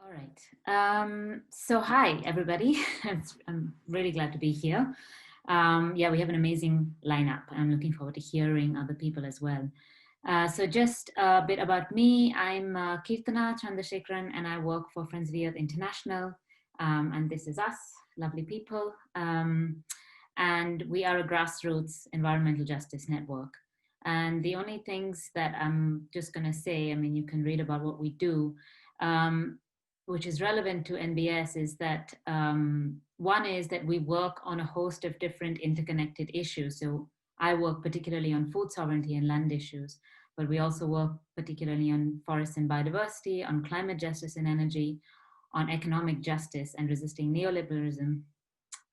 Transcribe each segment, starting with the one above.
All right. So hi, everybody. I'm really glad to be here. Yeah, we have an amazing lineup. I'm looking forward to hearing other people as well. So just a bit about me. I'm Kirtana Chandrasekharan, and I work for Friends of the Earth International. And this is us, lovely people. And we are a grassroots environmental justice network. And the only things that I'm just going to say, I mean, you can read about what we do. Which is relevant to NBS is that one is that we work on a host of different interconnected issues. So I work particularly on food sovereignty and land issues, but we also work particularly on forests and biodiversity, on climate justice and energy, on economic justice and resisting neoliberalism.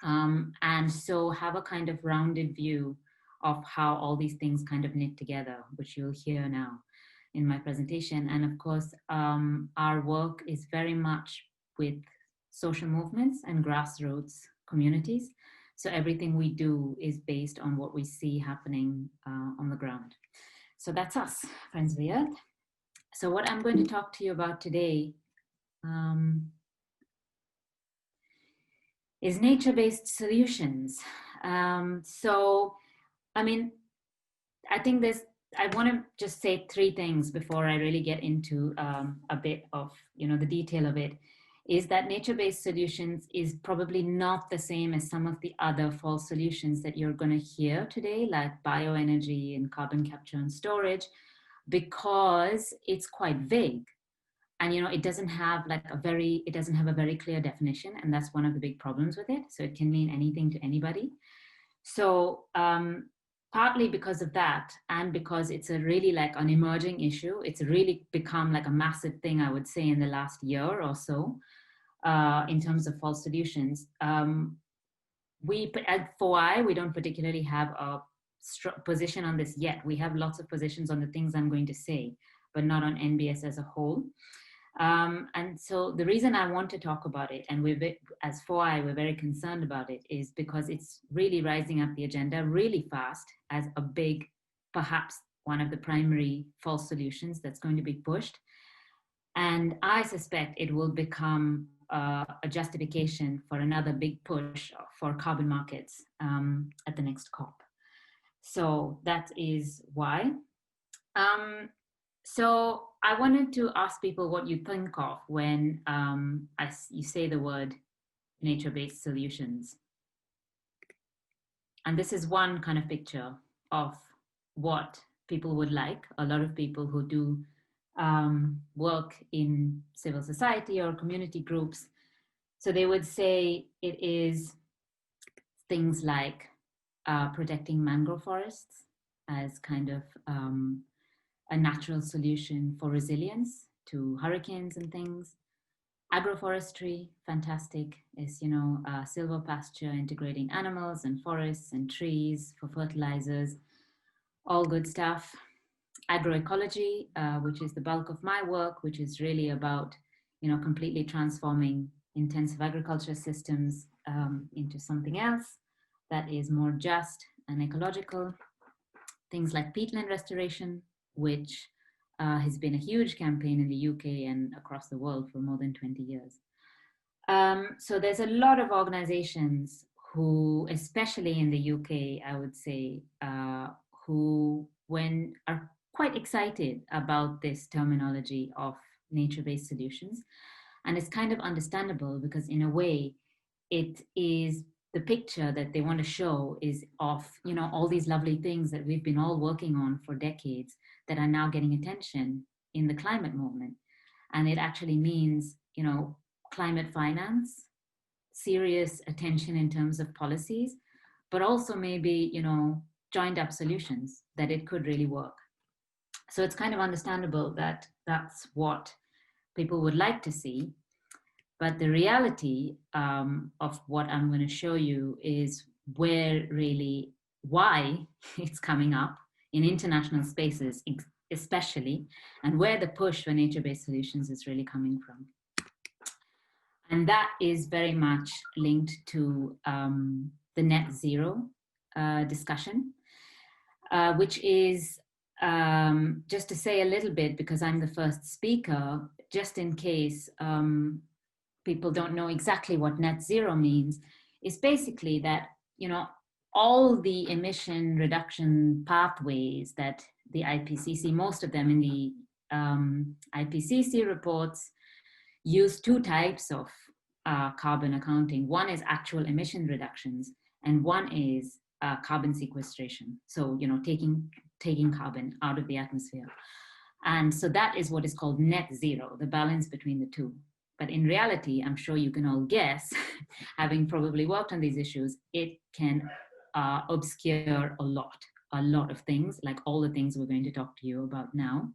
And so have a kind of rounded view of how all these things kind of knit together, which you'll hear now in my presentation. And of course, our work is very much with social movements and grassroots communities. So everything we do is based on what we see happening on the ground. So that's us, Friends of the Earth. So what I'm going to talk to you about today is nature-based solutions. So, I mean, I think I want to just say three things before I really get into a bit of, the detail of it, is that nature-based solutions is probably not the same as some of the other false solutions that you're going to hear today, like bioenergy and carbon capture and storage, because it's quite vague. And it doesn't have a very clear definition, and that's one of the big problems with it. So it can mean anything to anybody. So partly because of that, and because it's a really an emerging issue, it's really become a massive thing, I would say, in the last year or so, in terms of false solutions. We at 4i, we don't particularly have a position on this yet. We have lots of positions on the things I'm going to say, but not on NBS as a whole. And so the reason I want to talk about it, and as 4i, we're very concerned about it, is because it's really rising up the agenda really fast as a big, perhaps one of the primary false solutions that's going to be pushed. And I suspect it will become a justification for another big push for carbon markets at the next COP. So that is why. So I wanted to ask people what you think of when you say the word nature-based solutions. And this is one kind of picture of what people would like. A lot of people who do work in civil society or community groups. So they would say it is things like protecting mangrove forests as kind of a natural solution for resilience to hurricanes and things. Agroforestry, fantastic, is, silver pasture integrating animals and forests and trees for fertilizers, all good stuff. Agroecology, which is the bulk of my work, which is really about, completely transforming intensive agriculture systems into something else that is more just and ecological. Things like peatland restoration, which has been a huge campaign in the UK and across the world for more than 20 years. So there's a lot of organizations who, especially in the UK, I would say, who are quite excited about this terminology of nature-based solutions. And it's kind of understandable because in a way, it is the picture that they want to show is of, all these lovely things that we've been all working on for decades that are now getting attention in the climate movement. And it actually means, climate finance, serious attention in terms of policies, but also maybe, joined up solutions that it could really work. So it's kind of understandable that that's what people would like to see. But the reality of what I'm going to show you is why it's coming up in international spaces, especially, and where the push for nature-based solutions is really coming from. And that is very much linked to the net zero discussion, which is, just to say a little bit, because I'm the first speaker, just in case people don't know exactly what net zero means, is basically that, you know, all the emission reduction pathways that the IPCC, most of them in the IPCC reports, use two types of carbon accounting. One is actual emission reductions, and one is carbon sequestration. So, you know, taking carbon out of the atmosphere. And so that is what is called net zero, the balance between the two. But in reality, I'm sure you can all guess, having probably worked on these issues, it can obscure a lot of things, like all the things we're going to talk to you about now.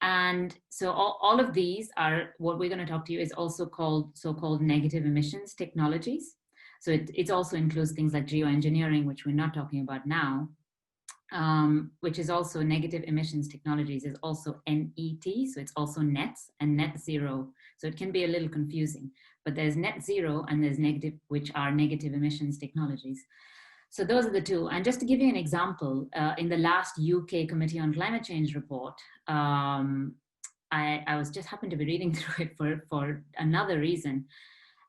And so all of these are, what we're going to talk to you is also called so-called negative emissions technologies. So it also includes things like geoengineering, which we're not talking about now, which is also negative emissions technologies, is also NET, so it's also nets and net zero. So it can be a little confusing, but there's net zero and there's negative, which are negative emissions technologies. So those are the two. And just to give you an example, in the last UK Committee on Climate Change report, I was just happened to be reading through it for another reason.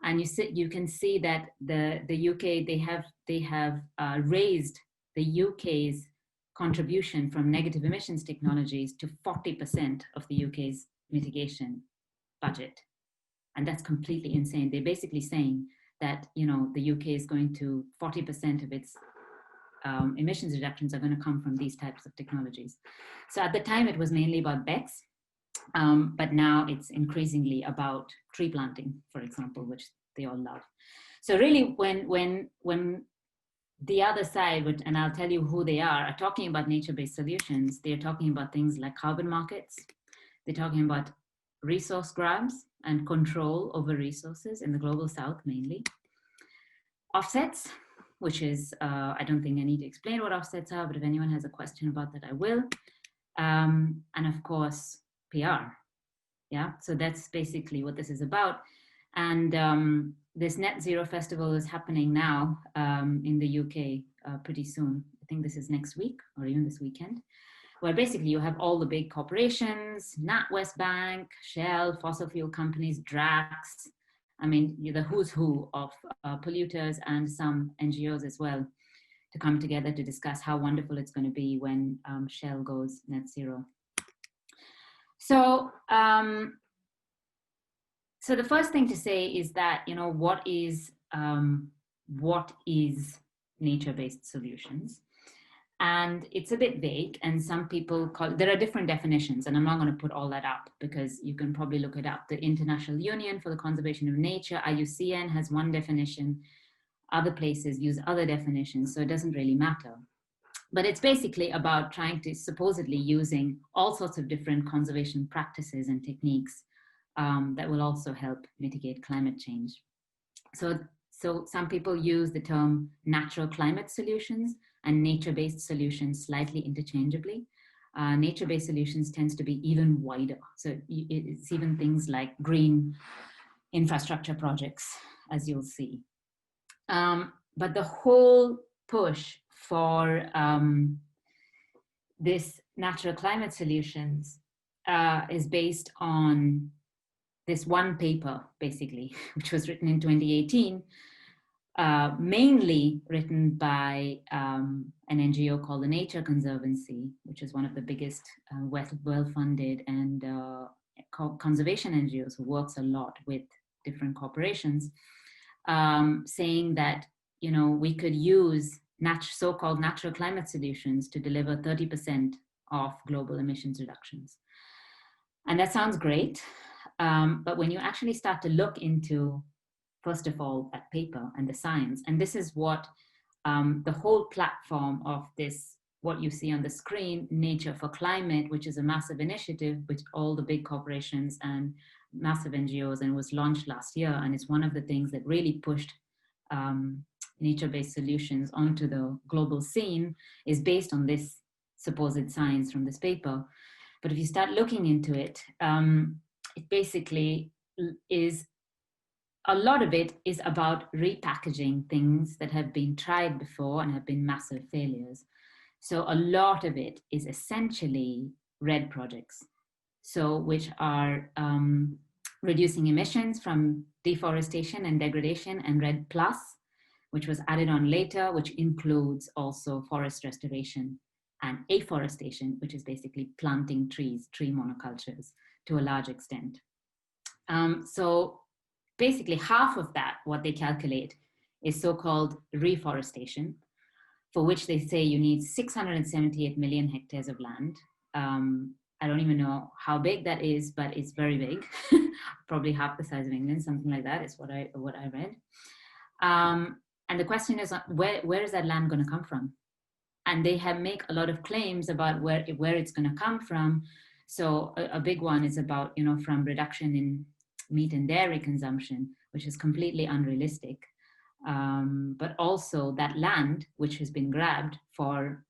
And you can see that the UK, they have raised the UK's contribution from negative emissions technologies to 40% of the UK's mitigation budget. And that's completely insane. They're basically saying that, you know, the UK is going to 40% of its emissions reductions are going to come from these types of technologies. So at the time it was mainly about BECCS, but now it's increasingly about tree planting, for example, which they all love. So really when the other side, and I'll tell you who they are talking about nature-based solutions, they're talking about things like carbon markets. They're talking about resource grabs and control over resources in the global south mainly. Offsets, which is, I don't think I need to explain what offsets are, but if anyone has a question about that, I will. And of course, PR. Yeah, so that's basically what this is about. And this Net Zero Festival is happening now in the UK pretty soon. I think this is next week or even this weekend, where basically you have all the big corporations, NatWest Bank, Shell, fossil fuel companies, Drax. I mean, the who's who of polluters and some NGOs as well, to come together to discuss how wonderful it's going to be when Shell goes net zero. So, so the first thing to say is that, you know, what is nature-based solutions? And it's a bit vague, and some people call, there are different definitions, and I'm not going to put all that up because you can probably look it up. The International Union for the Conservation of Nature, IUCN, has one definition. Other places use other definitions, so it doesn't really matter. But it's basically about trying to supposedly using all sorts of different conservation practices and techniques that will also help mitigate climate change. So some people use the term natural climate solutions and nature-based solutions slightly interchangeably. Nature-based solutions tends to be even wider. So it's even things like green infrastructure projects, as you'll see. But the whole push for this natural climate solutions is based on this one paper, basically, which was written in 2018, mainly written by an NGO called the Nature Conservancy, which is one of the biggest well-funded and conservation NGOs who works a lot with different corporations, saying that, you know, we could use so-called natural climate solutions to deliver 30% of global emissions reductions. And that sounds great. But when you actually start to look into, first of all, that paper and the science, and this is what the whole platform of this, what you see on the screen, Nature for Climate, which is a massive initiative with all the big corporations and massive NGOs, and was launched last year. And it's one of the things that really pushed nature-based solutions onto the global scene, is based on this supposed science from this paper. But if you start looking into it, it basically is, a lot of it is about repackaging things that have been tried before and have been massive failures. So a lot of it is essentially red projects. so which are reducing emissions from deforestation and degradation, and REDD+, which was added on later, which includes also forest restoration and afforestation, which is basically planting trees, tree monocultures to a large extent. So basically half of that, what they calculate, is so-called reforestation, for which they say you need 678 million hectares of land. I don't even know how big that is, but it's very big. Probably half the size of England, something like that is what I read. And the question is, where is that land going to come from? And they make a lot of claims about where it's going to come from. So a big one is about, from reduction in meat and dairy consumption, which is completely unrealistic. But also that land, which has been grabbed for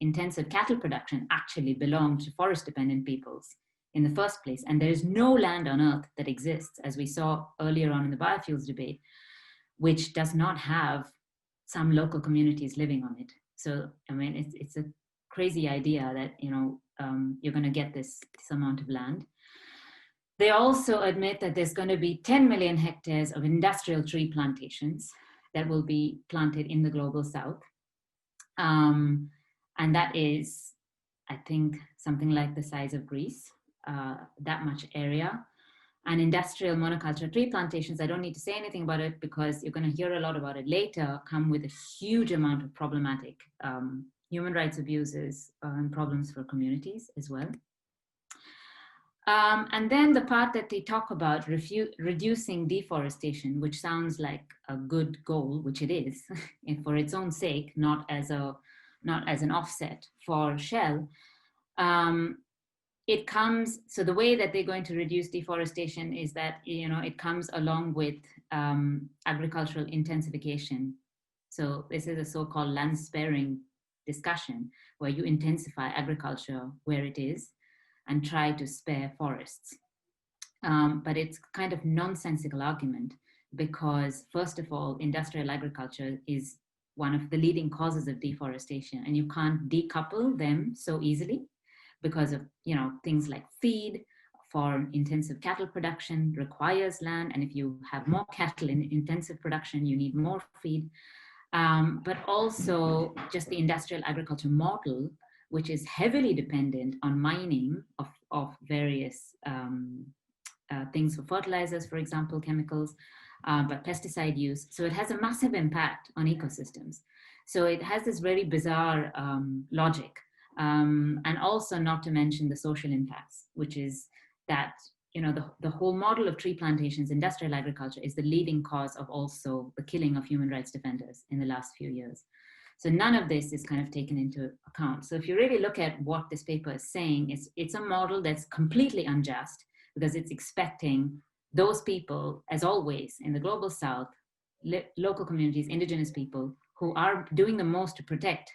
intensive cattle production, actually belonged to forest-dependent peoples in the first place. And there is no land on Earth that exists, as we saw earlier on in the biofuels debate, which does not have some local communities living on it. So, I mean, it's a crazy idea that, you're going to get this amount of land. They also admit that there's going to be 10 million hectares of industrial tree plantations that will be planted in the global south. And that is, I think, something like the size of Greece, that much area. And industrial monoculture tree plantations, I don't need to say anything about it because you're going to hear a lot about it later, come with a huge amount of problematic human rights abuses and problems for communities as well. And then the part that they talk about reducing deforestation, which sounds like a good goal, which it is, for its own sake, not as an offset for Shell. It comes, so the way that they're going to reduce deforestation is that, it comes along with agricultural intensification. So this is a so-called land sparing discussion where you intensify agriculture where it is and try to spare forests. But it's kind of nonsensical argument because, first of all, industrial agriculture is one of the leading causes of deforestation, and you can't decouple them so easily because of, things like feed for intensive cattle production requires land. And if you have more cattle in intensive production, you need more feed. But also just the industrial agriculture model, which is heavily dependent on mining of various things for fertilizers, for example, chemicals, but pesticide use. So it has a massive impact on ecosystems. So it has this very bizarre logic. And also not to mention the social impacts, which is that, the whole model of tree plantations, industrial agriculture, is the leading cause of also the killing of human rights defenders in the last few years. So none of this is kind of taken into account. So if you really look at what this paper is saying, it's a model that's completely unjust because it's expecting those people, as always, in the global south, local communities, indigenous people, who are doing the most to protect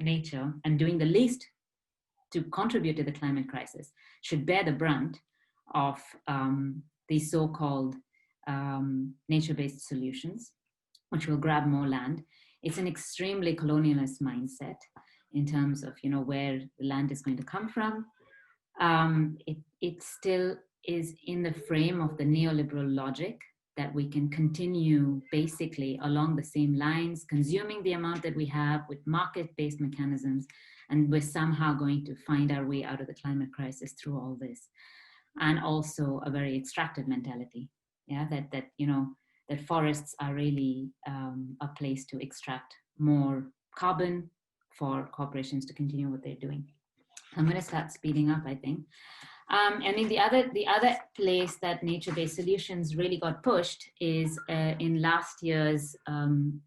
nature and doing the least to contribute to the climate crisis, should bear the brunt of these so-called nature-based solutions, which will grab more land. It's an extremely colonialist mindset in terms of, where the land is going to come from. It still is in the frame of the neoliberal logic that we can continue basically along the same lines, consuming the amount that we have with market-based mechanisms, and we're somehow going to find our way out of the climate crisis through all this. And also a very extractive mentality, that forests are really a place to extract more carbon for corporations to continue what they're doing. I'm going to start speeding up, I think. I mean, the other place that nature-based solutions really got pushed is in last year's, in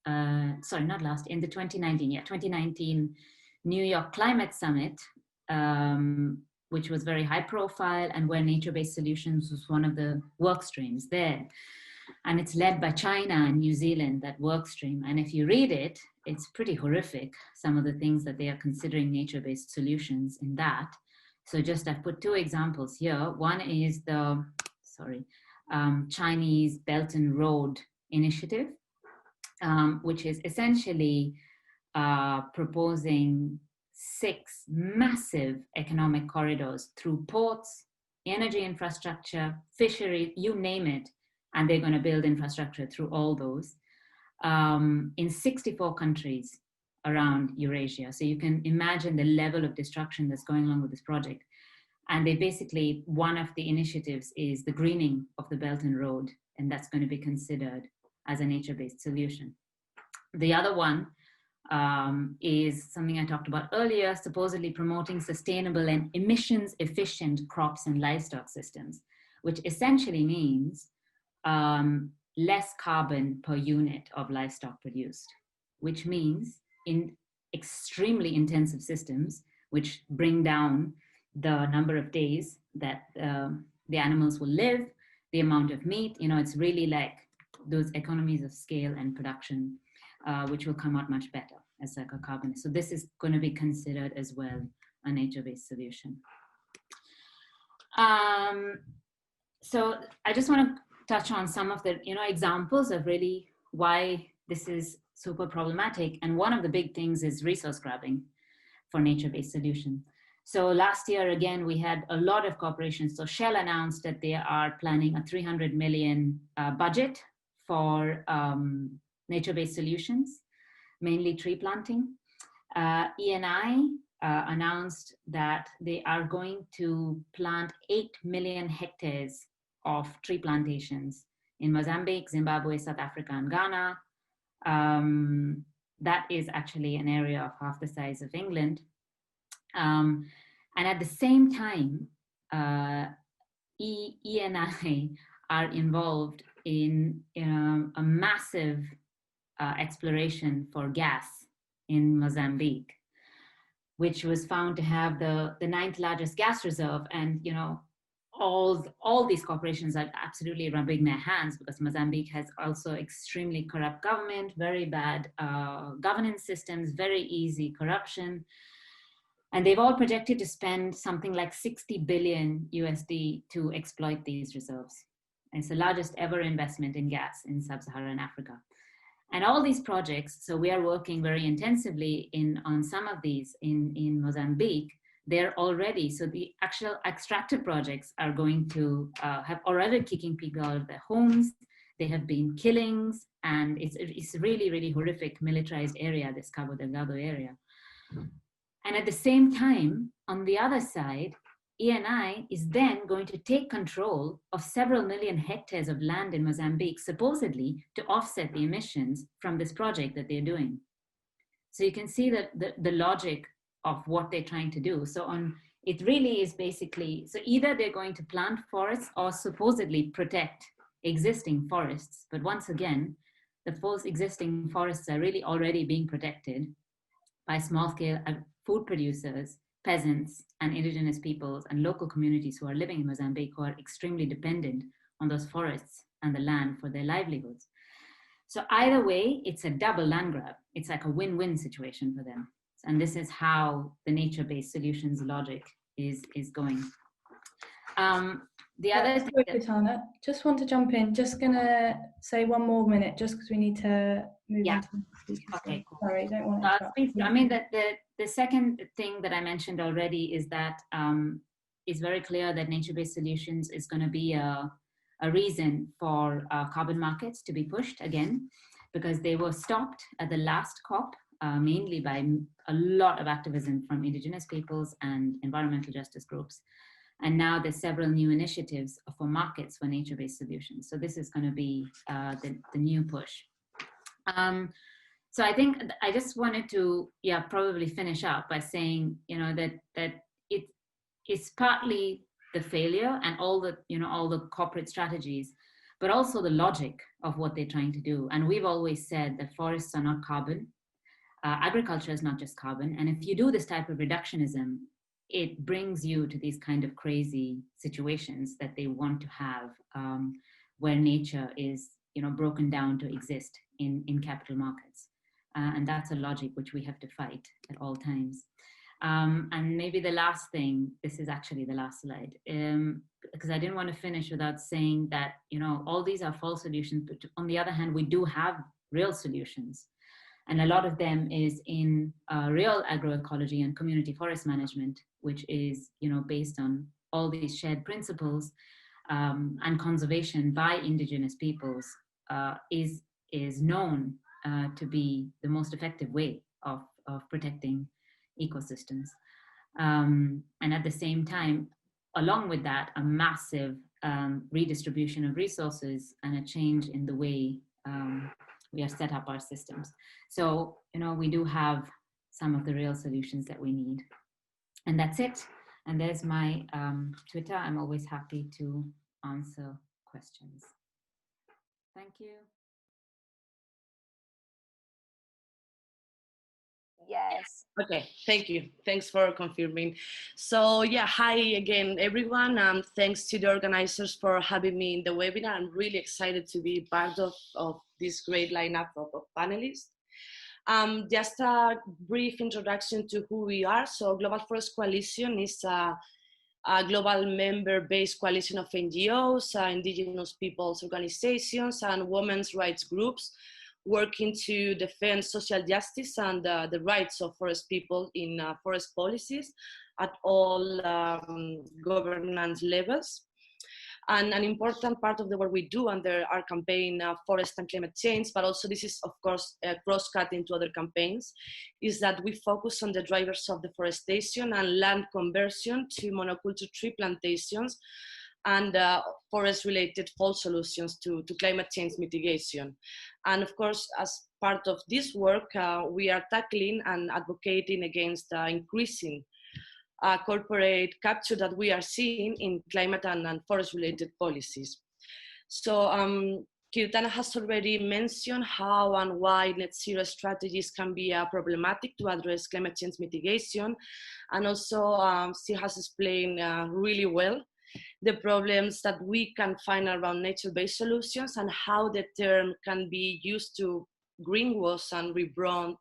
the 2019 New York Climate Summit, which was very high profile and where nature-based solutions was one of the work streams there. And it's led by China and New Zealand, that work stream. And if you read it, it's pretty horrific, some of the things that they are considering nature-based solutions in that. So just I've put two examples here. One is the, Chinese Belt and Road Initiative, which is essentially proposing 6 massive economic corridors through ports, energy infrastructure, fishery, you name it, and they're going to build infrastructure through all those in 64 countries around Eurasia. So you can imagine the level of destruction that's going along with this project. And they basically, one of the initiatives is the greening of the Belt and Road, and that's going to be considered as a nature-based solution. The other one is something I talked about earlier, supposedly promoting sustainable and emissions-efficient crops and livestock systems, which essentially means less carbon per unit of livestock produced, which means in extremely intensive systems, which bring down the number of days that the animals will live, the amount of meat, it's really like those economies of scale and production, which will come out much better as like a carbon. So this is going to be considered as well a nature-based solution. So I just want to touch on some of the examples of really why this is super problematic. And one of the big things is resource grabbing for nature-based solution. So last year, again, we had a lot of corporations. So Shell announced that they are planning a 300 million budget for nature-based solutions, mainly tree planting. ENI announced that they are going to plant 8 million hectares of tree plantations in Mozambique, Zimbabwe, South Africa, and Ghana. That is actually an area of half the size of England. And at the same time, ENI are involved in a massive exploration for gas in Mozambique, which was found to have the 9th largest gas reserve. And all these corporations are absolutely rubbing their hands because Mozambique has also extremely corrupt government, very bad governance systems, very easy corruption. And they've all projected to spend something like 60 billion USD to exploit these reserves. And it's the largest ever investment in gas in sub-Saharan Africa. And all these projects, so we are working very intensively on some of these in Mozambique. They're already, so the actual extractive projects are going to have already kicking people out of their homes. There have been killings, and it's really, really horrific militarized area, this Cabo Delgado area. And at the same time, on the other side, ENI is then going to take control of several million hectares of land in Mozambique, supposedly to offset the emissions from this project that they're doing. So you can see that the logic of what they're trying to do. So it really is basically, so either they're going to plant forests or supposedly protect existing forests. But once again, the false existing forests are really already being protected by small-scale food producers, peasants, and indigenous peoples and local communities who are living in Mozambique, who are extremely dependent on those forests and the land for their livelihoods. So either way, it's a double land grab. It's like a win-win situation for them. And this is how the nature-based solutions logic is going. The other thing that, Tana, just want to jump in. Just gonna say one more minute, just because we need to move on to the speakers. Okay, cool. Sorry, don't want to interrupt. I mean, the second thing that I mentioned already is that it's very clear that nature-based solutions is going to be a reason for carbon markets to be pushed again, because they were stopped at the last COP, mainly by a lot of activism from indigenous peoples and environmental justice groups. And now there's several new initiatives for markets for nature-based solutions. So this is going to be the new push. So I think I just wanted to, probably finish up by saying, that it's partly the failure and all the corporate strategies, but also the logic of what they're trying to do. And we've always said that forests are not carbon. Agriculture is not just carbon. And if you do this type of reductionism, it brings you to these kind of crazy situations that they want to have, where nature is, broken down to exist in capital markets. And that's a logic which we have to fight at all times. And maybe the last thing, this is actually the last slide, because I didn't want to finish without saying that, all these are false solutions, but on the other hand, we do have real solutions. And a lot of them is in real agroecology and community forest management, which is, based on all these shared principles, and conservation by indigenous peoples is known to be the most effective way of protecting ecosystems. And at the same time, along with that, a massive redistribution of resources and a change in the way we are set up our systems. So, we do have some of the real solutions that we need. And that's it. And there's my Twitter. I'm always happy to answer questions. Thank you. Yes. Okay, thank you. Thanks for confirming. So yeah, hi again, everyone. Thanks to the organizers for having me in the webinar. I'm really excited to be part of this great lineup of panelists. Just a brief introduction to who we are. So Global Forest Coalition is a global member-based coalition of NGOs, indigenous peoples organizations, and women's rights groups working to defend social justice and the rights of forest people in forest policies at all governance levels. And an important part of the work we do under our campaign, Forest and Climate Change, but also this is, of course, cross-cutting to other campaigns, is that we focus on the drivers of deforestation and land conversion to monoculture tree plantations and forest-related false solutions to climate change mitigation. And of course, as part of this work, we are tackling and advocating against increasing corporate capture that we are seeing in climate and forest-related policies. So Kirtana has already mentioned how and why net zero strategies can be problematic to address climate change mitigation. And also she has explained really well the problems that we can find around nature-based solutions and how the term can be used to greenwash and rebrand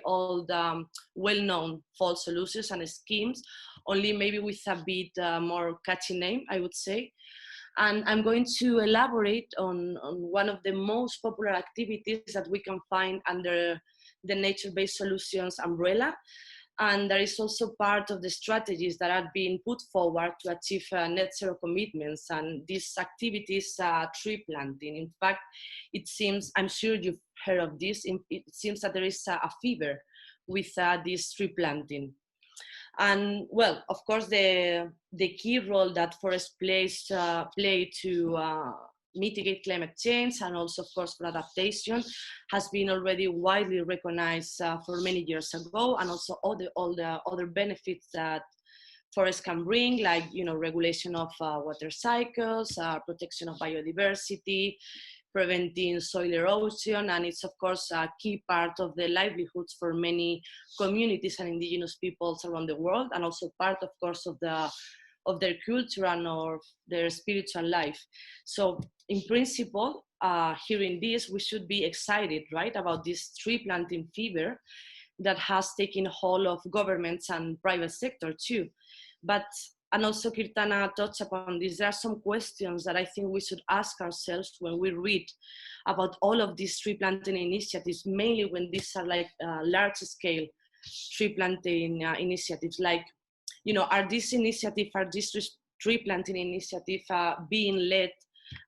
all the well-known false solutions and schemes, only maybe with a bit more catchy name, I would say. And I'm going to elaborate on one of the most popular activities that we can find under the nature-based solutions umbrella. And that is also part of the strategies that are being put forward to achieve net zero commitments. And these activities are tree planting. In fact, it seems, I'm sure you've heard of this, it seems that there is a fever with this tree planting. And well, of course, the key role that forests play to mitigate climate change and also, of course, for adaptation has been already widely recognized for many years ago, and also all the other benefits that forests can bring, like regulation of water cycles, protection of biodiversity, preventing soil erosion, and it's of course a key part of the livelihoods for many communities and indigenous peoples around the world, and also part, of course, of their culture and or their spiritual life. So in principle, hearing this, we should be excited, right, about this tree planting fever that has taken hold of governments and private sector too. But, and also Kirtana touched upon this, there are some questions that I think we should ask ourselves when we read about all of these tree planting initiatives, mainly when these are like large scale tree planting initiatives, like, are these tree planting initiative being led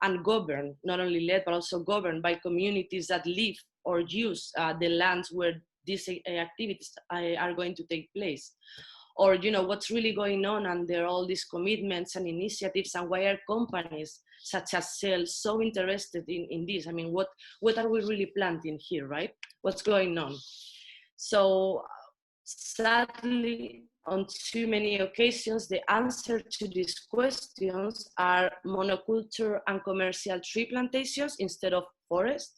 and governed, not only led, but also governed by communities that live or use the lands where these activities are going to take place? Or, what's really going on under all these commitments and initiatives, and why are companies such as Shell so interested in this? I mean, what are we really planting here, right? What's going on? So sadly, on too many occasions, the answer to these questions are monoculture and commercial tree plantations instead of forest,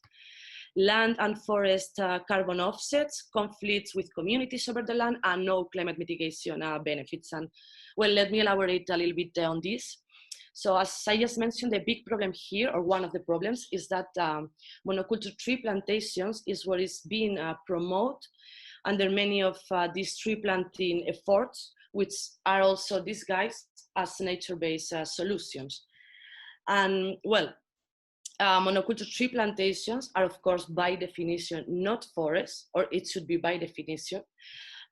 land and forest carbon offsets, conflicts with communities over the land, and no climate mitigation benefits. And well, let me elaborate a little bit on this. So as I just mentioned, the big problem here, or one of the problems, is that monoculture tree plantations is what is being promoted under many of these tree planting efforts, which are also disguised as nature-based solutions. And well, monoculture tree plantations are, of course, by definition, not forests, or it should be by definition.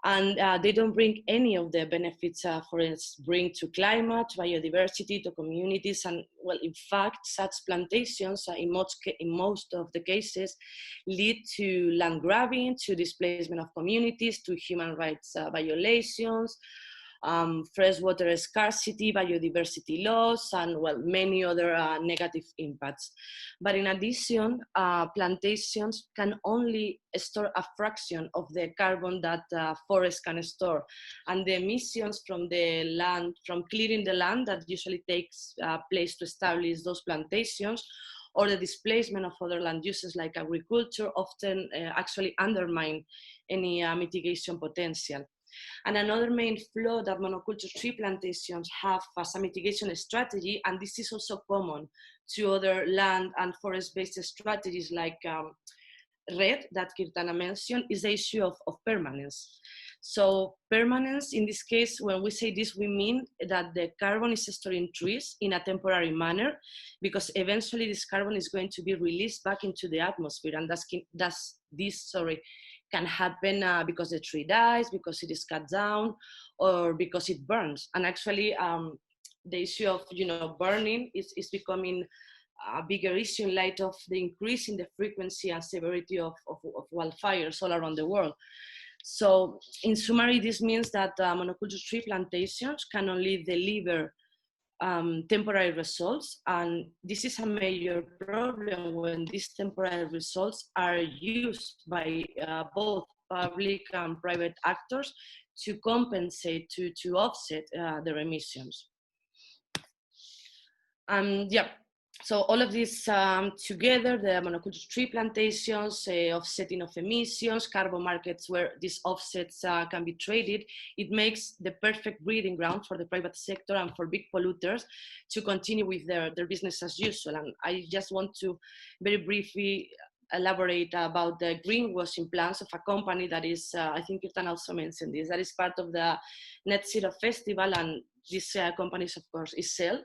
And they don't bring any of the benefits forests bring to climate, biodiversity, to communities. And well, in fact, such plantations in most of the cases lead to land grabbing, to displacement of communities, to human rights violations, freshwater scarcity, biodiversity loss, and well, many other negative impacts. But in addition, plantations can only store a fraction of the carbon that forests can store. And the emissions from the land, from clearing the land that usually takes place to establish those plantations, or the displacement of other land uses like agriculture, often actually undermine any mitigation potential. And another main flaw that monoculture tree plantations have as a mitigation strategy, and this is also common to other land and forest-based strategies like RED that Kirtana mentioned, is the issue of permanence. So permanence, in this case, when we say this, we mean that the carbon is stored in trees in a temporary manner, because eventually this carbon is going to be released back into the atmosphere, and this can happen because the tree dies, because it is cut down, or because it burns. And actually, the issue of burning is becoming a bigger issue in light of the increase in the frequency and severity of wildfires all around the world. So in summary, this means that monoculture tree plantations can only deliver temporary results, and this is a major problem when these temporary results are used by both public and private actors to compensate, to offset their emissions. So all of this together, the monoculture tree plantations, offsetting of emissions, carbon markets where these offsets can be traded, it makes the perfect breeding ground for the private sector and for big polluters to continue with their business as usual. And I just want to very briefly elaborate about the greenwashing plans of a company that is, I think Kirtan also mentioned this, that is part of the Net Zero Festival, and this company, of course, is Shell.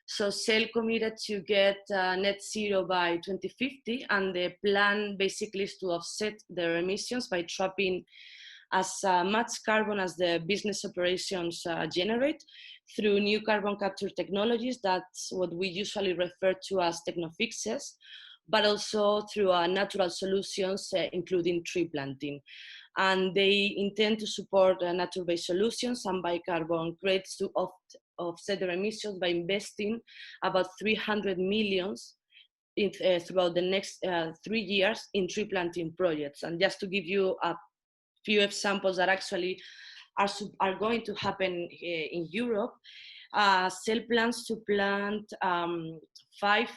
So Shell committed to get net zero by 2050, and the plan basically is to offset their emissions by trapping as much carbon as the business operations generate through new carbon capture technologies. That's what we usually refer to as techno-fixes, but also through natural solutions, including tree planting. And they intend to support nature-based solutions and buy carbon credits to offset their emissions by investing about 300 million throughout the next 3 years in tree planting projects. And just to give you a few examples that actually are going to happen in Europe, Shell plans to plant 5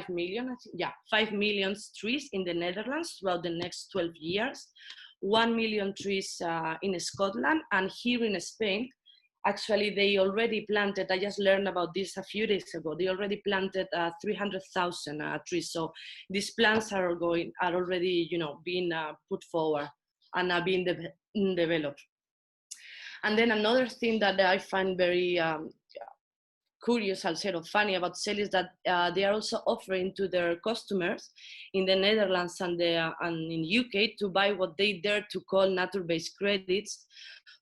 million, I think, yeah, 5 million trees in the Netherlands throughout the next 12 years, 1 million trees in Scotland, and here in Spain, actually they already planted, I just learned about this a few days ago, they already planted 300,000 trees. So these plans are already, being put forward and being developed. And then another thing that I find very curious, I'll say, or funny about Shell is that they are also offering to their customers in the Netherlands and in UK to buy what they dare to call nature-based credits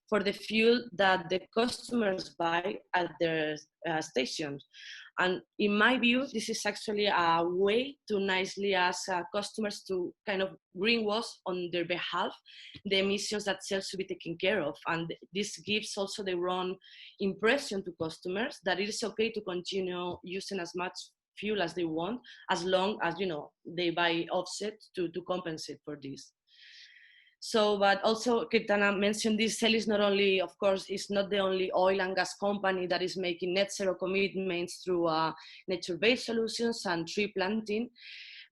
for the fuel that the customers buy at their stations. And in my view, this is actually a way to nicely ask customers to kind of greenwash on their behalf the emissions that Shell should be taking care of. And this gives also the wrong impression to customers that it is okay to continue using as much fuel as they want, as long as, they buy offset to compensate for this. So, but also Kirtana mentioned this, Shell is not only, of course, is not the only oil and gas company that is making net zero commitments through nature-based solutions and tree planting,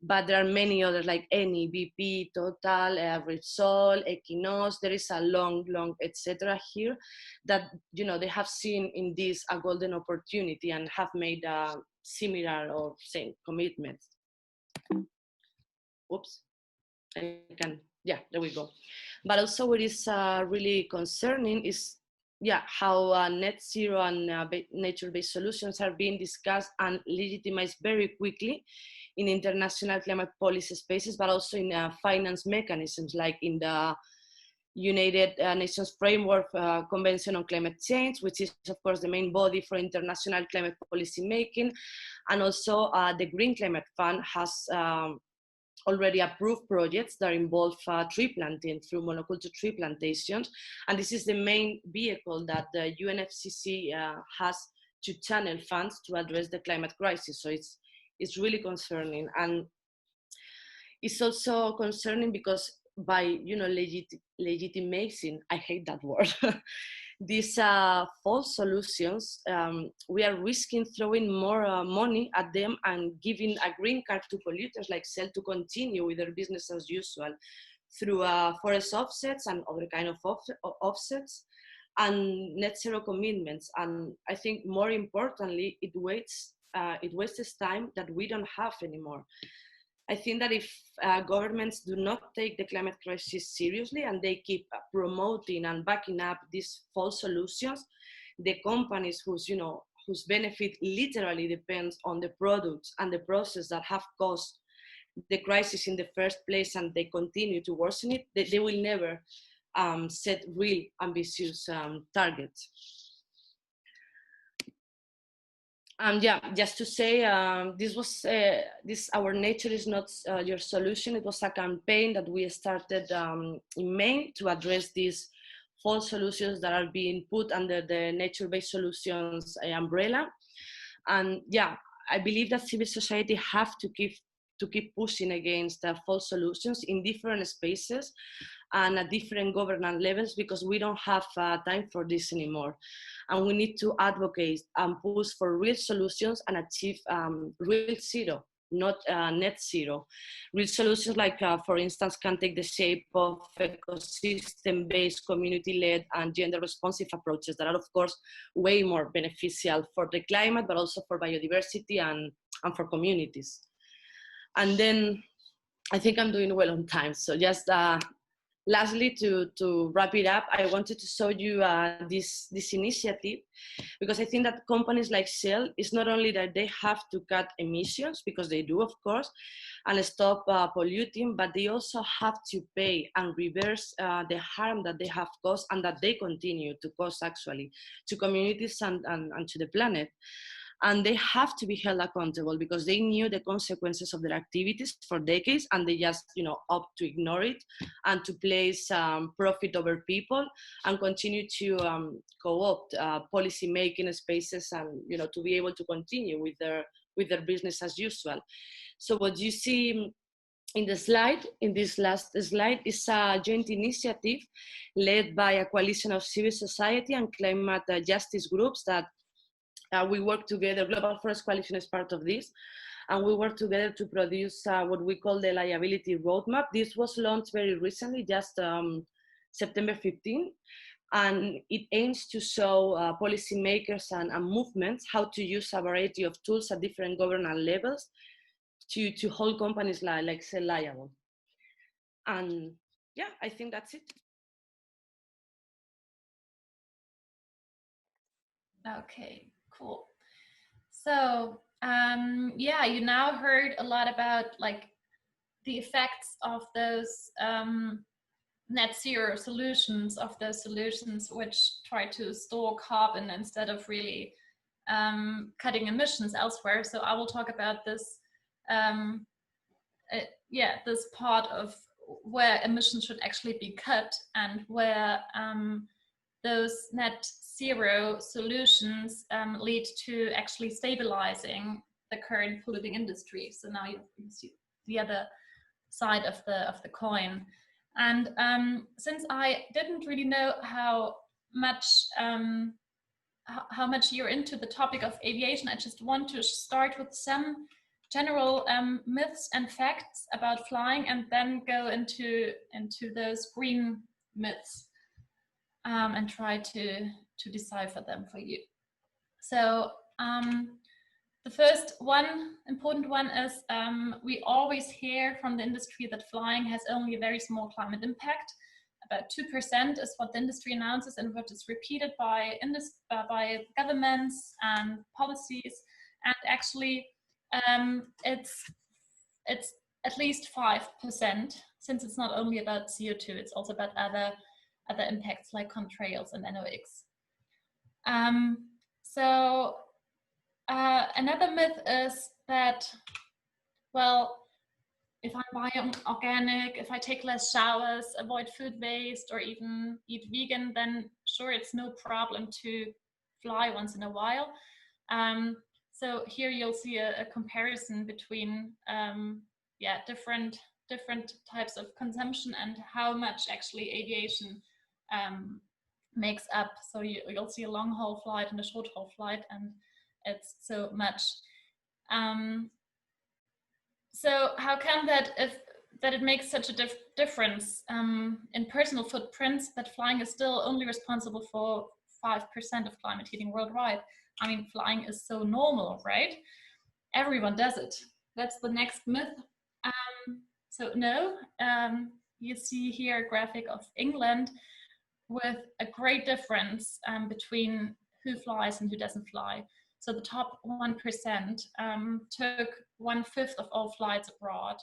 but there are many others like Eni, BP, Total, Repsol, Equinor. There is a long, etc. here that, they have seen in this a golden opportunity and have made similar or same commitments. Oops, I can. Yeah, there we go. But also what is really concerning is yeah, how net zero and nature-based solutions are being discussed and legitimized very quickly in international climate policy spaces, but also in finance mechanisms, like in the United Nations Framework Convention on Climate Change, which is of course the main body for international climate policy making. And also the Green Climate Fund has already approved projects that involve tree planting through monoculture tree plantations. And this is the main vehicle that the UNFCCC has to channel funds to address the climate crisis. So it's really concerning. And it's also concerning because by, you know, legitimizing, I hate that word, these false solutions, we are risking throwing more money at them and giving a green card to polluters like Shell to continue with their business as usual through forest offsets and other kind of offsets and net zero commitments. And I think more importantly, it wastes time that we don't have anymore. I think that if governments do not take the climate crisis seriously and they keep promoting and backing up these false solutions, the companies whose benefit literally depends on the products and the process that have caused the crisis in the first place, and they continue to worsen it, they will never set real ambitious targets. Yeah, just to say, this Our Nature is Not Your Solution. It was a campaign that we started in May to address these false solutions that are being put under the nature-based solutions umbrella. And yeah, I believe that civil society have to keep pushing against false solutions in different spaces and at different governance levels, because we don't have time for this anymore. And we need to advocate and push for real solutions and achieve real zero, not net zero. Real solutions like, for instance, can take the shape of ecosystem-based, community-led and gender-responsive approaches that are, of course, way more beneficial for the climate, but also for biodiversity and for communities. And then I think I'm doing well on time. So just lastly, to wrap it up, I wanted to show you this initiative, because I think that companies like Shell, is not only that they have to cut emissions, because they do, of course, and stop polluting, but they also have to pay and reverse the harm that they have caused and that they continue to cause, actually, to communities and to the planet. And they have to be held accountable because they knew the consequences of their activities for decades, and they just, opt to ignore it and to place profit over people and continue to co-opt policy making spaces and, to be able to continue with their business as usual. So what you see in the slide, in this last slide, is a joint initiative led by a coalition of civil society and climate justice groups that we work together. Global Forest Coalition is part of this, and we work together to produce what we call the liability roadmap. This was launched very recently, just September 15, and it aims to show policymakers and movements how to use a variety of tools at different governance levels to hold companies like Shell liable. And yeah, I think that's it. Okay, cool. So yeah, you now heard a lot about the effects of those net zero solutions, of those solutions which try to store carbon instead of really cutting emissions elsewhere. So I will talk about this, this part of where emissions should actually be cut and where those net zero solutions lead to actually stabilizing the current polluting industry. So now you see the other side of the coin. And since I didn't really know how much you're into the topic of aviation, I just want to start with some general myths and facts about flying, and then go into those green myths and try to decipher them for you. So the first important one is we always hear from the industry that flying has only a very small climate impact. about 2% is what the industry announces and what is repeated by governments and policies. And actually, it's at least 5%, since it's not only about CO2, it's also about other impacts like contrails and NOx. Another myth is that, well, if I'm buying organic, if I take less showers, avoid food waste, or even eat vegan, then sure, it's no problem to fly once in a while. So here you'll see a comparison between different types of consumption and how much actually aviation makes up. So you'll see a long haul flight and a short haul flight, and it's so much. So how come that it makes such a difference in personal footprints, that flying is still only responsible for 5% of climate heating worldwide? I mean, flying is so normal, right? Everyone does it. That's the next myth. So no, you see here a graphic of England with a great difference between who flies and who doesn't fly. So the top 1% took 1/5 of all flights abroad,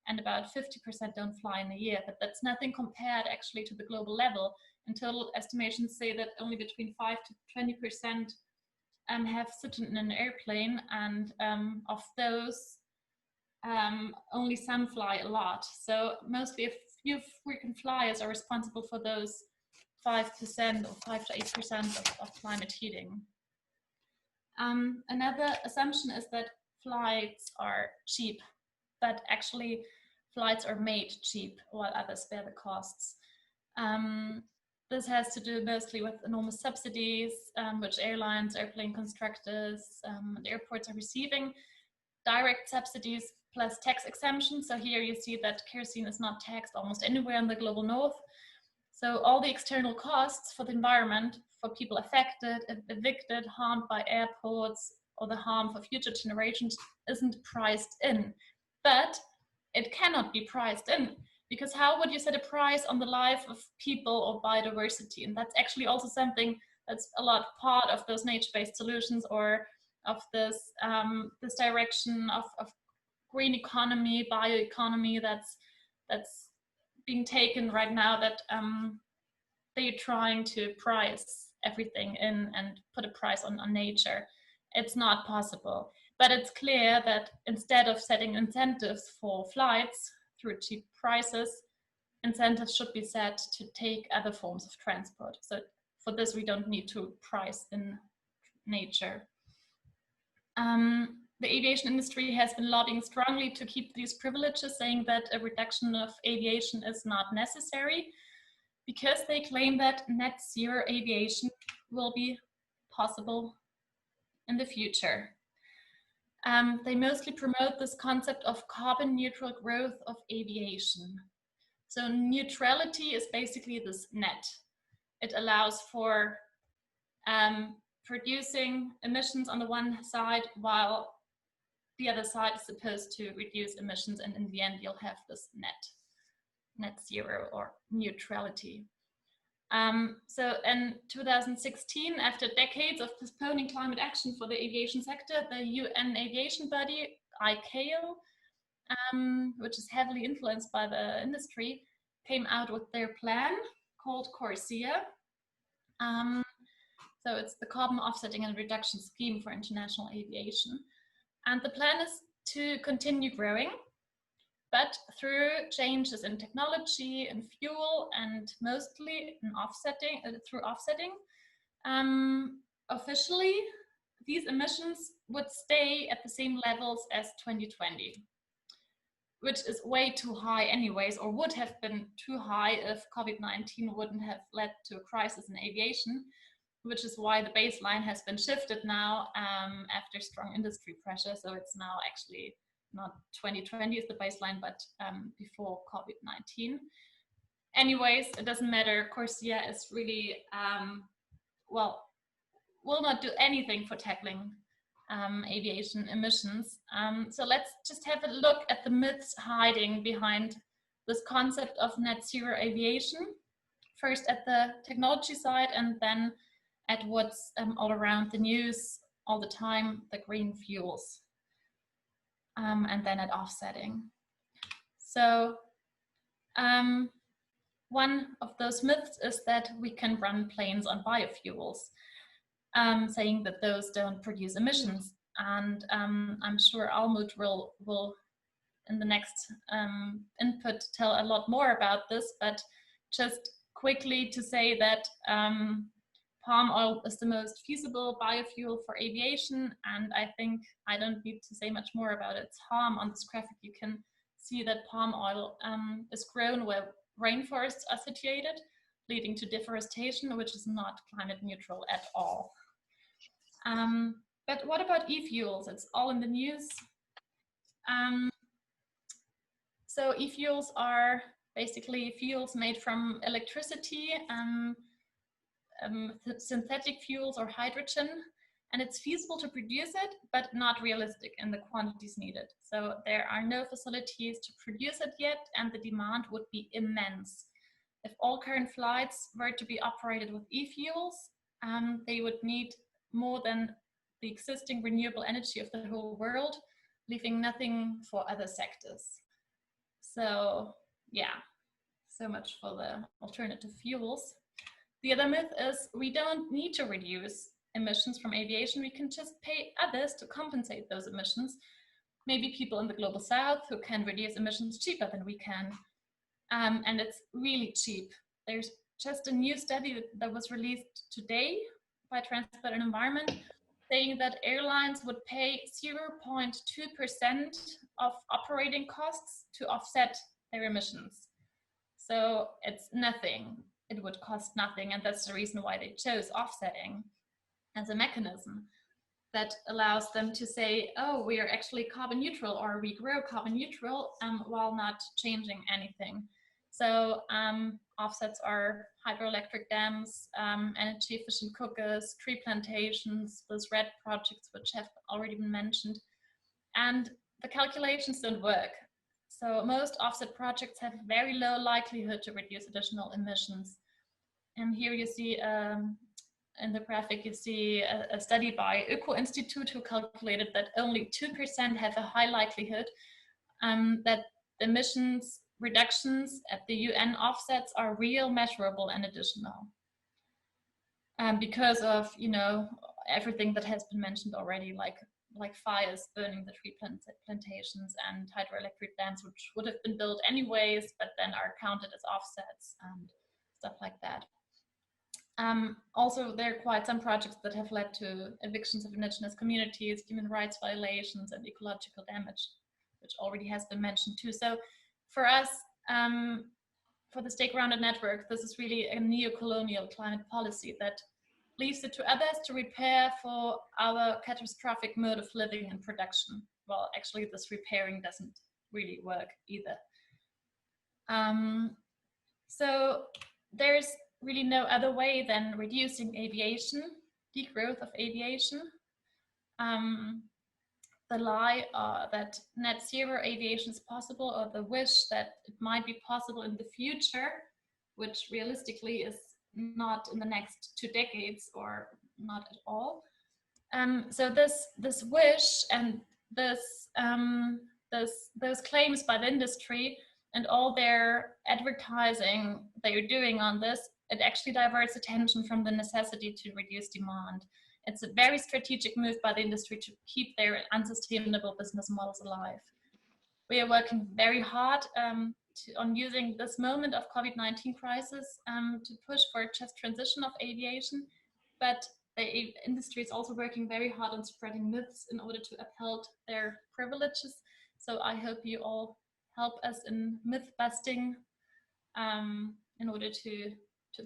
and about 50% don't fly in a year. But that's nothing compared actually to the global level. And total estimations say that only between 5 to 20% have sit in an airplane, and of those, only some fly a lot. So mostly a few frequent flyers are responsible for those 5% or 5 to 8% of climate heating. Another assumption is that flights are cheap, but actually flights are made cheap while others bear the costs. This has to do mostly with enormous subsidies, which airlines, airplane constructors, and airports are receiving. Direct subsidies plus tax exemptions. So here you see that kerosene is not taxed almost anywhere in the global north. So all the external costs for the environment, for people affected, evicted, harmed by airports, or the harm for future generations isn't priced in. But it cannot be priced in, because how would you set a price on the life of people or biodiversity? And that's actually also something that's a lot part of those nature-based solutions, or of this this direction of green economy, bioeconomy that's being taken right now, that they're trying to price everything in and put a price on nature. It's not possible. But it's clear that instead of setting incentives for flights through cheap prices, incentives should be set to take other forms of transport. So for this, we don't need to price in nature. The aviation industry has been lobbying strongly to keep these privileges, saying that a reduction of aviation is not necessary, because they claim that net zero aviation will be possible in the future. They mostly promote this concept of carbon neutral growth of aviation. So neutrality is basically this net. It allows for producing emissions on the one side, while the other side is supposed to reduce emissions, and in the end you'll have this net zero or neutrality. So in 2016, after decades of postponing climate action for the aviation sector, the UN aviation body, ICAO, which is heavily influenced by the industry, came out with their plan called CORSIA. So it's the Carbon Offsetting and Reduction Scheme for International Aviation. And the plan is to continue growing, but through changes in technology and fuel, and mostly in offsetting, through offsetting. Officially, these emissions would stay at the same levels as 2020, which is way too high anyways, or would have been too high if COVID-19 wouldn't have led to a crisis in aviation, which is why the baseline has been shifted now after strong industry pressure. So it's now actually not 2020 is the baseline, but before COVID-19. Anyways, it doesn't matter. CORSIA is really, well, will not do anything for tackling aviation emissions. So let's just have a look at the myths hiding behind this concept of net zero aviation. first at the technology side and then at what's all around the news all the time, the green fuels, and then at offsetting. So one of those myths is that we can run planes on biofuels, saying that those don't produce emissions. And I'm sure Almut will in the next input tell a lot more about this, but just quickly to say that palm oil is the most feasible biofuel for aviation, and I think I don't need to say much more about its harm. On this graphic you can see that palm oil is grown where rainforests are situated, leading to deforestation, which is not climate neutral at all. But what about e-fuels? It's all in the news. So e-fuels are basically fuels made from electricity, synthetic fuels or hydrogen, and it's feasible to produce it, but not realistic in the quantities needed. So there are no facilities to produce it yet, and the demand would be immense. If all current flights were to be operated with e-fuels, they would need more than the existing renewable energy of the whole world, leaving nothing for other sectors. So yeah, so much for the alternative fuels. The other myth is we don't need to reduce emissions from aviation. We can just pay others to compensate those emissions. Maybe people in the global south who can reduce emissions cheaper than we can. And it's really cheap. There's just a new study that was released today by Transport and Environment saying that airlines would pay 0.2% of operating costs to offset their emissions. So it's nothing. It would cost nothing, and that's the reason why they chose offsetting as a mechanism that allows them to say, oh, we are actually carbon neutral, or we grow carbon neutral while not changing anything. So offsets are hydroelectric dams, energy efficient cookers, tree plantations, those RED projects which have already been mentioned. And the calculations don't work. So most offset projects have very low likelihood to reduce additional emissions. And here you see in the graphic, you see a study by Öko Institute who calculated that only 2% have a high likelihood that emissions reductions at the UN offsets are real, measurable, and additional. Because of, you know, everything that has been mentioned already, like fires burning the tree plantations and hydroelectric dams, which would have been built anyways, but then are counted as offsets and stuff like that. Also, there are quite some projects that have led to evictions of indigenous communities, human rights violations, and ecological damage, which already has been mentioned too. So for us, for the Stake-Grounded Network, this is really a neo-colonial climate policy that leaves it to others to repair for our catastrophic mode of living and production. Well, actually, this repairing doesn't really work either. So there's really no other way than reducing aviation, degrowth of aviation. The lie that net zero aviation is possible, or the wish that it might be possible in the future, which realistically is not in the next 2 decades or not at all. So this wish and those claims by the industry and all their advertising they are doing on this, it actually diverts attention from the necessity to reduce demand. It's a very strategic move by the industry to keep their unsustainable business models alive. We are working very hard on using this moment of COVID-19 crisis to push for a just transition of aviation, but the industry is also working very hard on spreading myths in order to uphold their privileges. So I hope you all help us in myth busting in order to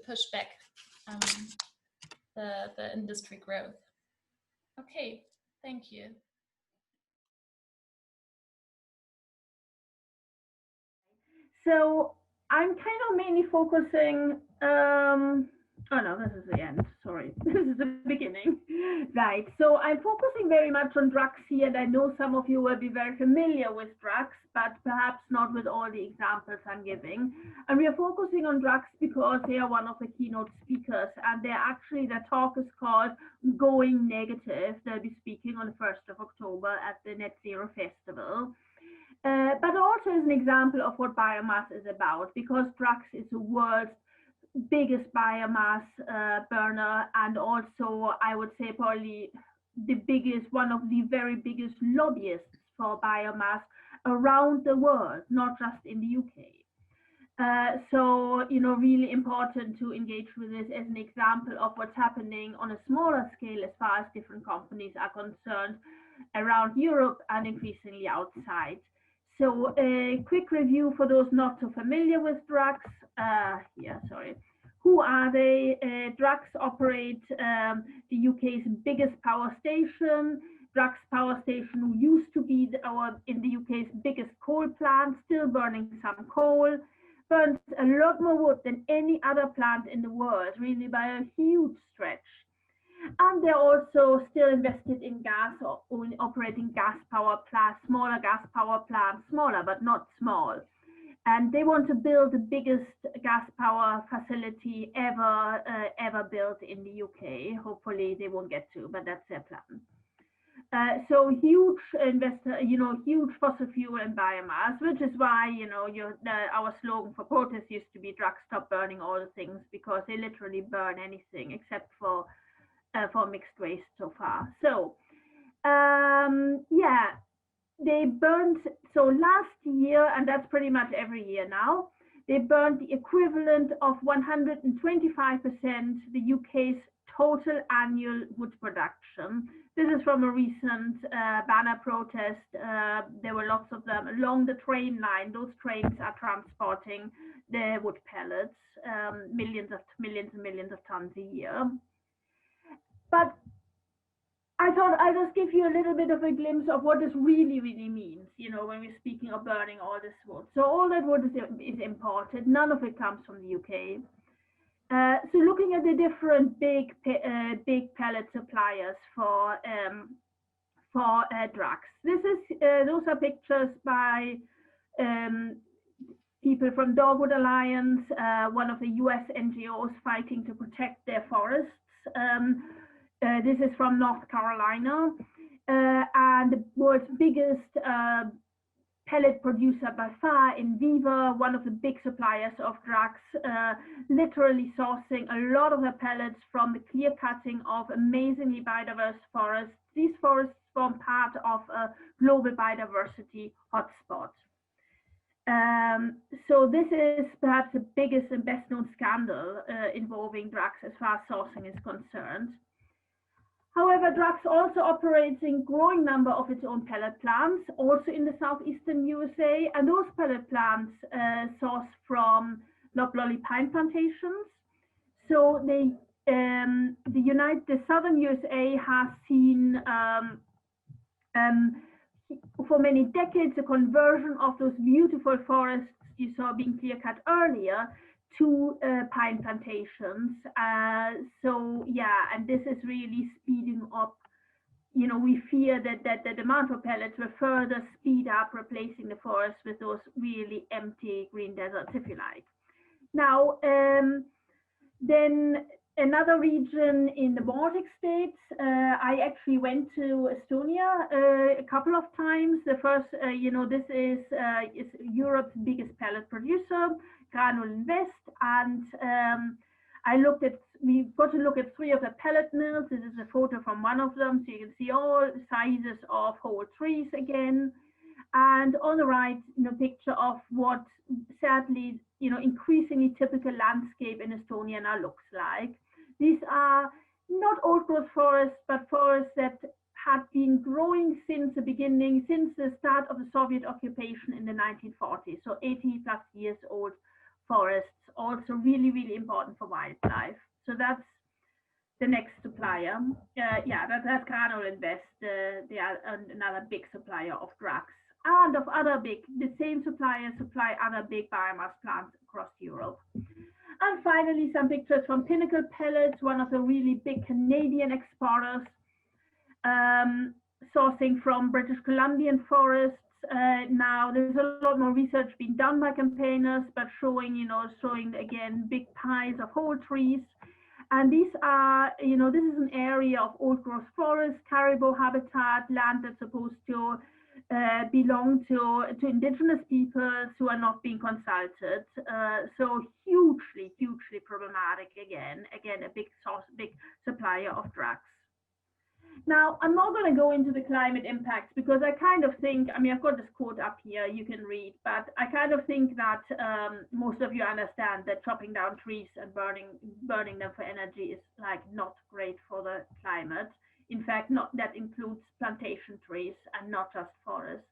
push back the industry growth. Okay, thank you. So I'm kind of mainly focusing Oh no, this is the end. Sorry, this is the beginning. Right. So I'm focusing very much on drugs here, and I know some of you will be very familiar with drugs, but perhaps not with all the examples I'm giving. And we are focusing on drugs because they are one of the keynote speakers, and their talk is called Going Negative. They'll be speaking on the 1st of October at the Net Zero Festival. But also as an example of what biomass is about, because drugs is the world's biggest biomass burner, and also I would say probably the biggest, one of the very biggest lobbyists for biomass around the world, not just in the UK. So, really important to engage with this as an example of what's happening on a smaller scale as far as different companies are concerned around Europe and increasingly outside. So a quick review for those not so familiar with drugs. Who are they? Drugs operate the UK's biggest power station. Drugs power station used to be in the UK's biggest coal plant, still burning some coal, burns a lot more wood than any other plant in the world, really by a huge stretch. And they're also still invested in gas or operating gas power plants, smaller gas power plants, smaller but not small. And they want to build the biggest gas power facility ever built in the UK. Hopefully they won't get to, but that's their plan. So huge investor, huge fossil fuel and biomass, which is why, our slogan for protest used to be drugs stop burning all the things, because they literally burn anything except for mixed waste so far. So, they burned, so last year, and that's pretty much every year now, they burned the equivalent of 125% the UK's total annual wood production. This is from a recent banner protest. There were lots of them along the train line. Those trains are transporting the wood pellets, millions and millions of tons a year. But I thought I'd just give you a little bit of a glimpse of what this really, really means, when we're speaking of burning all this wood. So all that wood is imported. None of it comes from the UK. So looking at the different big pellet suppliers for drugs. Those are pictures by people from Dogwood Alliance, one of the US NGOs fighting to protect their forests. This is from North Carolina, and the world's biggest pellet producer by far, in Viva, one of the big suppliers of drugs, literally sourcing a lot of the pellets from the clear cutting of amazingly biodiverse forests. These forests form part of a global biodiversity hotspot. So this is perhaps the biggest and best known scandal involving drugs as far as sourcing is concerned. However, drugs also operates in growing number of its own pellet plants, also in the southeastern USA, and those pellet plants source from loblolly pine plantations. So the southern USA has seen for many decades a conversion of those beautiful forests you saw being clear cut earlier to pine plantations. And this is really speeding up. We fear that the demand for pellets will further speed up replacing the forest with those really empty green deserts, if you like. Now, then another region in the Baltic states, I actually went to Estonia a couple of times. The first, this is Europe's biggest pellet producer, Granul Invest, and we got to look at 3 of the pellet mills. This is a photo from one of them, so you can see all sizes of whole trees again. And on the right, picture of what sadly, increasingly typical landscape in Estonia now looks like. These are not old growth forests, but forests that had been growing since the beginning, since the start of the Soviet occupation in the 1940s. So 80 plus years old forests, also really, really important for wildlife. So that's the next supplier. That's Granul Invest. They are another big supplier of drugs. And of the same suppliers supply other big biomass plants across Europe. And finally, some pictures from Pinnacle Pellets, one of the really big Canadian exporters, sourcing from British Columbian forests. Now there's a lot more research being done by campaigners, but showing again big piles of whole trees. And these are, this is an area of old growth forest, caribou habitat, land that's supposed to belong to indigenous peoples who are not being consulted. So hugely problematic again, a big supplier of drugs. Now, I'm not going to go into the climate impacts because I kind of think, I've got this quote up here you can read, but I kind of think that most of you understand that chopping down trees and burning them for energy is like not great for the climate. In fact, that includes plantation trees and not just forests.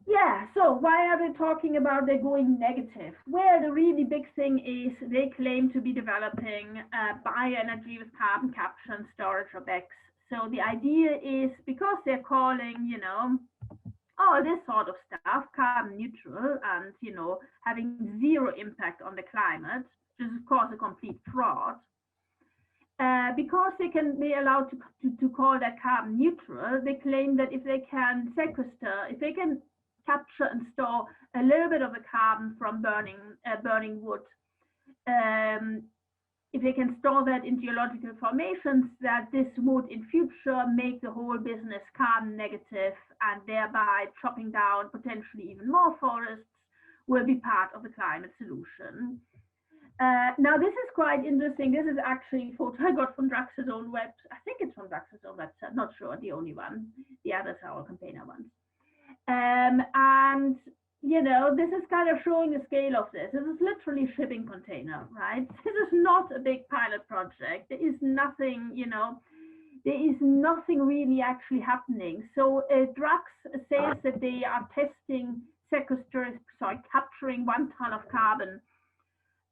Yeah, so why are they talking about they're going negative? Well, the really big thing is they claim to be developing bioenergy with carbon capture and storage, or BECCS. So the idea is, because they're calling, all this sort of stuff carbon neutral and, having zero impact on the climate, which is of course a complete fraud. Because they can be allowed to call that carbon neutral, they claim that if they can sequester, if they can capture and store a little bit of the carbon from burning wood, if they can store that in geological formations, that this would in future make the whole business carbon negative, and thereby chopping down potentially even more forests will be part of the climate solution. Now, this is quite interesting. This is actually a photo I got from Drax's own website. I think it's from Drax's own website, not sure, the only one. The others are all campaigner ones. And, this is kind of showing the scale of this. This is literally a shipping container, right? This is not a big pilot project. There is nothing, there is nothing really actually happening. So Drax says that they are testing capturing 1 ton of carbon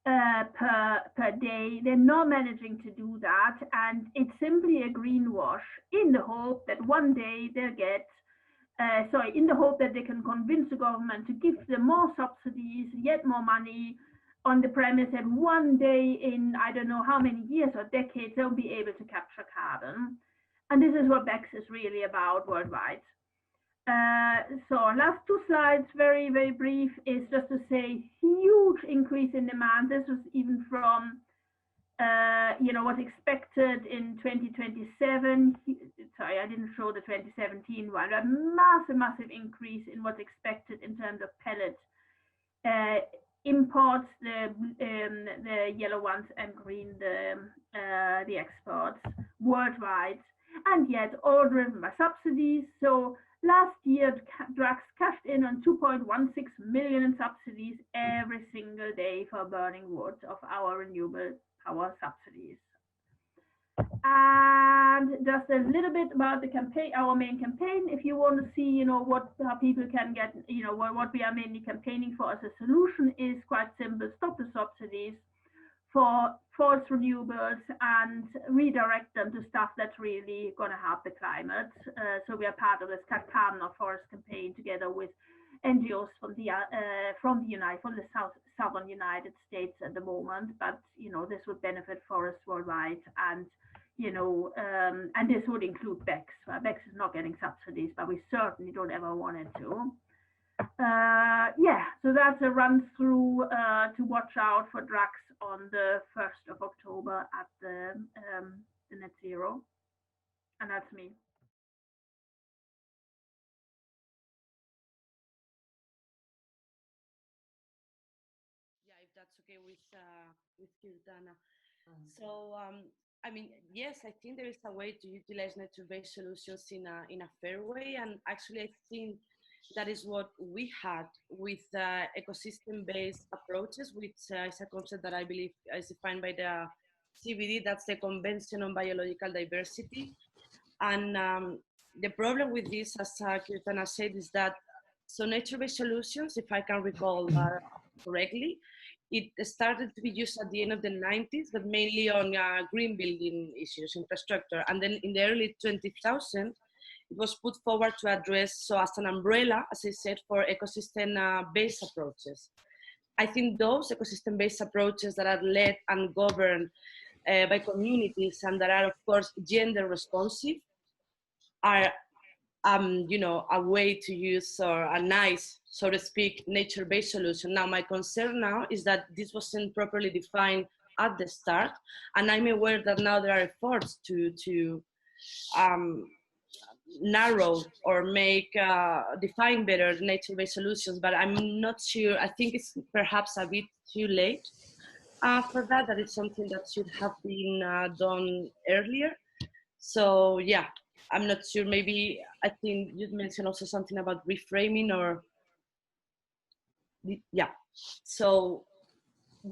per day. They're not managing to do that, and it's simply a greenwash in the hope that one day they'll get in the hope that they can convince the government to give them more subsidies, yet more money, on the premise that one day in I don't know how many years or decades they'll be able to capture carbon. And this is what BECCS is really about worldwide. So last 2 slides, very brief, is just to say huge increase in demand. This was even from what's expected in 2027. Sorry, I didn't show the 2017 one. A massive increase in what's expected in terms of pellet imports, the yellow ones, and green the exports worldwide, and yet all driven by subsidies. So last year, Drax cashed in on 2.16 million in subsidies every single day for burning wood of our renewable power subsidies. And just a little bit about the campaign, our main campaign. If you want to see, how people can get, what we are mainly campaigning for as a solution is quite simple: stop the subsidies for false renewables and redirect them to stuff that's really going to help the climate. So we are part of this Cut Carbon or Forest campaign together with NGOs from the southern United States at the moment. But this would benefit forests worldwide, and and this would include BECCS. BECCS is not getting subsidies, but we certainly don't ever want it to. Yeah, so that's a run through to watch out for Drax on the 1st of October at the Net Zero, and that's me. Yeah, if that's okay with Kirtana. So yes, I think there is a way to utilize nature-based solutions in a fair way, and actually I think that is what we had with ecosystem-based approaches, which is a concept that I believe is defined by the CBD. That's the Convention on Biological Diversity. And the problem with this, as Kirtana said, is that so nature-based solutions, if I can recall correctly, it started to be used at the end of the 90s, but mainly on green building issues, infrastructure. And then in the early 2000s, it was put forward to address, so as an umbrella, as I said, for ecosystem-based approaches. I think those ecosystem-based approaches that are led and governed by communities and that are, of course, gender responsive are, you know, a way to use, or a nice, so to speak, nature-based solution. Now, my concern now is that this wasn't properly defined at the start, and I'm aware that now there are efforts to narrow or make define better nature-based solutions, but I'm not sure. I think it's perhaps a bit too late for that. That is something that should have been done earlier. So yeah, I'm not sure. Maybe I think you mentioned also something about reframing, or yeah. So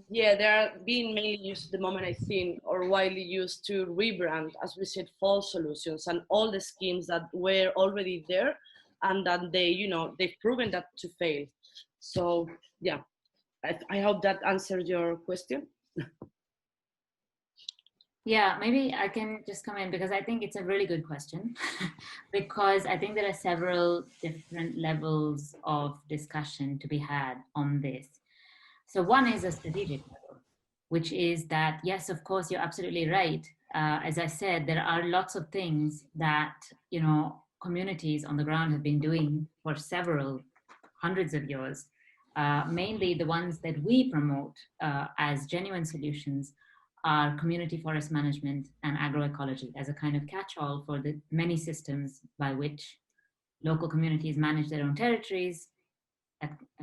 yeah, they are being mainly used at the moment, I think, or widely used to rebrand, as we said, false solutions and all the schemes that were already there and that they, you know, they've proven that to fail. So yeah, I hope that answered your question. Yeah, maybe I can just come in because I think it's a really good question because I think there are several different levels of discussion to be had on this. So one is a strategic level, which is that, yes, of course, you're absolutely right. As I said, there are lots of things that, you know, communities on the ground have been doing for several hundreds of years. Mainly the ones that we promote as genuine solutions are community forest management and agroecology as a kind of catch-all for the many systems by which local communities manage their own territories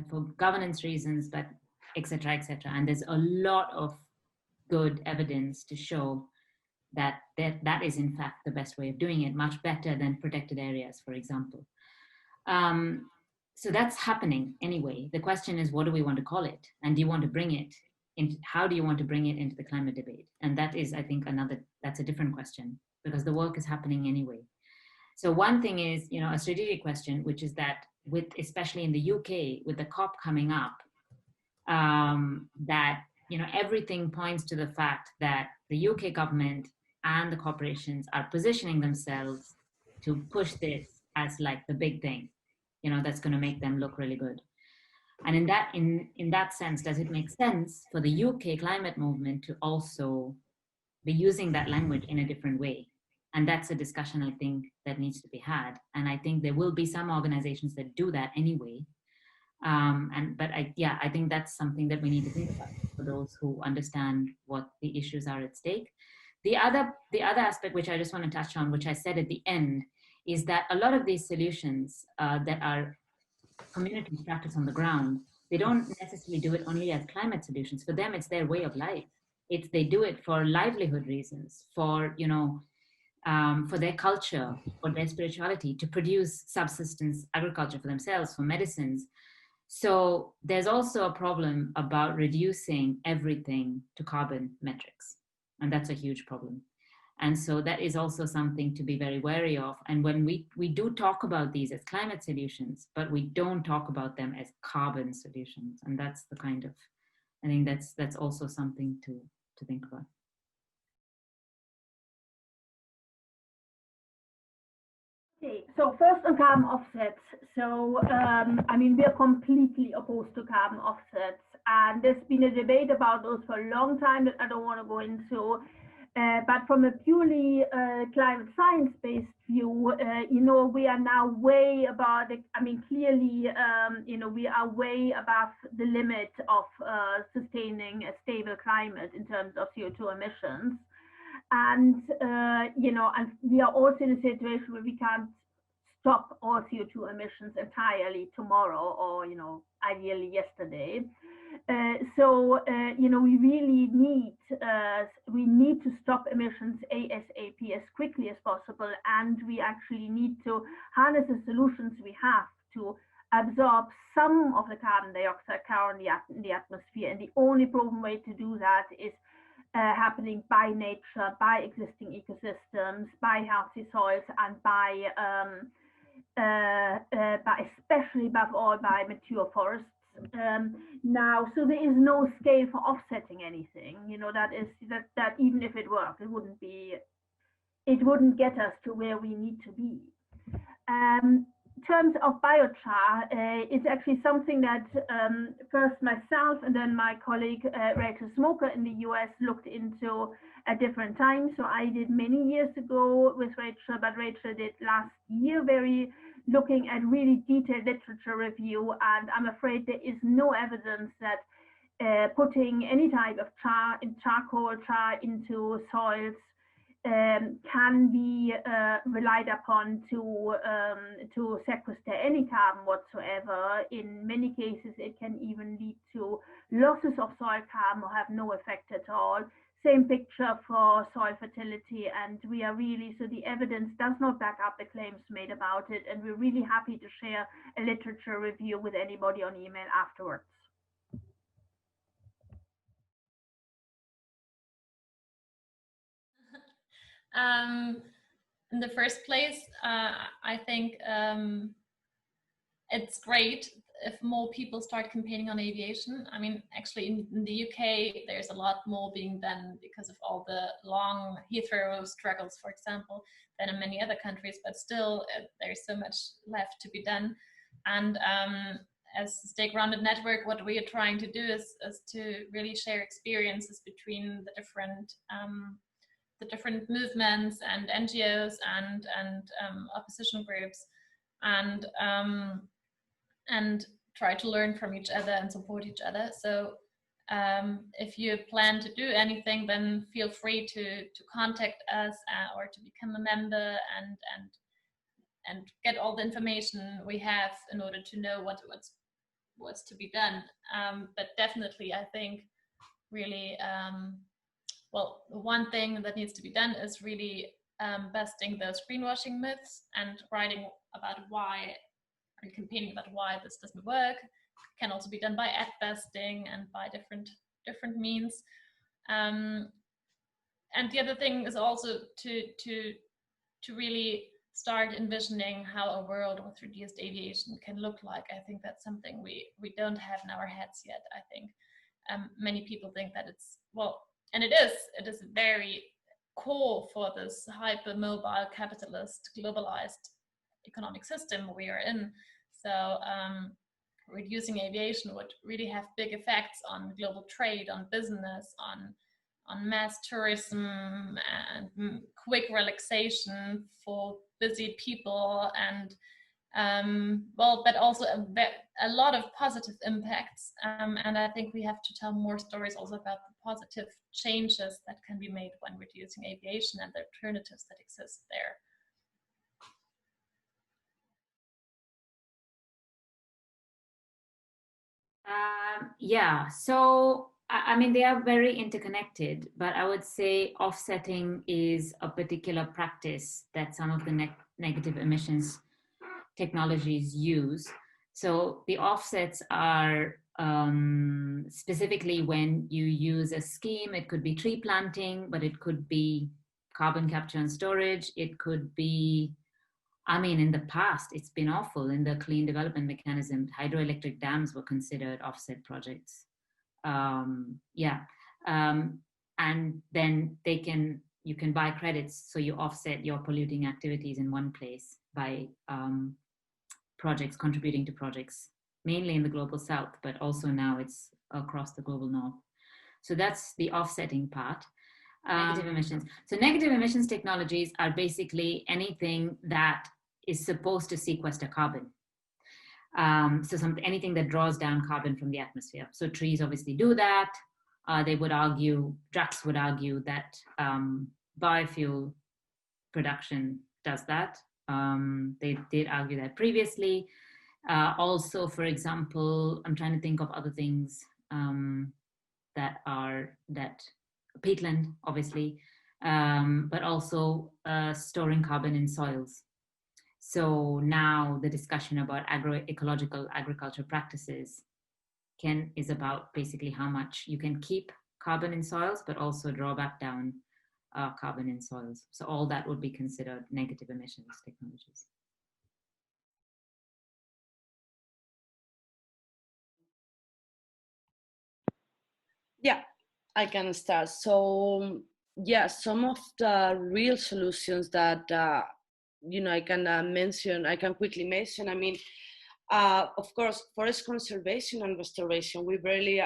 for governance reasons, but et cetera, et cetera. And there's a lot of good evidence to show that that is in fact the best way of doing it, much better than protected areas, for example. So that's happening anyway. The question is, what do we want to call it? And do you want to bring it in? How do you want to bring it into the climate debate? And that is, I think, that's a different question because the work is happening anyway. So one thing is, you know, a strategic question, which is that with, especially in the UK, with the COP coming up, that, you know, everything points to the fact that the UK government and the corporations are positioning themselves to push this as like the big thing, you know, that's going to make them look really good. And in that sense, does it make sense for the UK climate movement to also be using that language in a different way? And that's a discussion I think that needs to be had. And I think there will be some organizations that do that anyway. But I think that's something that we need to think about for those who understand what the issues are at stake. The other aspect, which I just want to touch on, which I said at the end, is that a lot of these solutions that are community practice on the ground, they don't necessarily do it only as climate solutions. For them, it's their way of life. They do it for livelihood reasons, for, you know, for their culture, for their spirituality, to produce subsistence agriculture for themselves, for medicines. So there's also a problem about reducing everything to carbon metrics. And that's a huge problem. And so that is also something to be very wary of. And when we do talk about these as climate solutions, but we don't talk about them as carbon solutions. And that's the kind of, I think that's also something to think about. Okay, so first on carbon offsets. So, I mean, we are completely opposed to carbon offsets. And there's been a debate about those for a long time that I don't want to go into. But from a purely climate science-based view, you know, we are now way above it. I mean, clearly, you know, we are way above the limit of sustaining a stable climate in terms of CO2 emissions. And, you know, and we are also in a situation where we can't stop all CO2 emissions entirely tomorrow or, you know, ideally yesterday. You know, we really need to stop emissions ASAP as quickly as possible, and we actually need to harness the solutions we have to absorb some of the carbon dioxide currently in the atmosphere. And the only proven way to do that is happening by nature, by existing ecosystems, by healthy soils, and by especially above all by mature forests. Now, so there is no scale for offsetting anything. You know, that even if it worked, it wouldn't get us to where we need to be. terms of biochar, it's actually something that first myself and then my colleague Rachel Smoker in the US looked into at different times. So I did many years ago with Rachel, but Rachel did last year, very looking at really detailed literature review. And I'm afraid there is no evidence that putting any type of charcoal char into soils can be relied upon to sequester any carbon whatsoever. In many cases, it can even lead to losses of soil carbon or have no effect at all. Same picture for soil fertility, and we are really, so the evidence does not back up the claims made about it, and we're really happy to share a literature review with anybody on email afterwards. In the first place, I think it's great if more people start campaigning on aviation. I mean, actually in the UK, there's a lot more being done because of all the long Heathrow struggles, for example, than in many other countries, but still there's so much left to be done. And as Stay Grounded Network, what we are trying to do is to really share experiences between the different movements and NGOs and opposition groups, and try to learn from each other and support each other. So if you plan to do anything, then feel free to contact us or to become a member and get all the information we have in order to know what's to be done. But definitely, I think really, well, one thing that needs to be done is really busting those greenwashing myths and writing about why, and campaigning about why this doesn't work. It can also be done by ad busting and by different means. And the other thing is also to really start envisioning how a world with reduced aviation can look like. I think that's something we don't have in our heads yet. I think many people think that it's, well, and it is very core for this hyper-mobile, capitalist, globalized economic system we are in. So reducing aviation would really have big effects on global trade, on business, on mass tourism and quick relaxation for busy people, and well, but also a lot of positive impacts. And I think we have to tell more stories also about the positive changes that can be made when reducing aviation and the alternatives that exist there. Yeah, so I mean, they are very interconnected, but I would say offsetting is a particular practice that some of the negative emissions technologies use. So the offsets are specifically when you use a scheme. It could be tree planting, but it could be carbon capture and storage. It could be, I mean, in the past, it's been awful. In the clean development mechanism, hydroelectric dams were considered offset projects. Yeah. And then you can buy credits, so you offset your polluting activities in one place by projects, contributing to projects, mainly in the global south, but also now it's across the global north. So that's the offsetting part. Negative emissions. So negative emissions technologies are basically anything that is supposed to sequester carbon. So anything that draws down carbon from the atmosphere. So trees obviously do that. They would argue, Drax would argue that biofuel production does that. They did argue that previously. Also, for example, I'm trying to think of other things that peatland, obviously, but also storing carbon in soils. So now the discussion about agroecological agriculture practices is about basically how much you can keep carbon in soils, but also draw back down carbon in soils. So all that would be considered negative emissions technologies. Yeah, I can start. So yeah, some of the real solutions that I can quickly mention, I mean, of course, forest conservation and restoration, we barely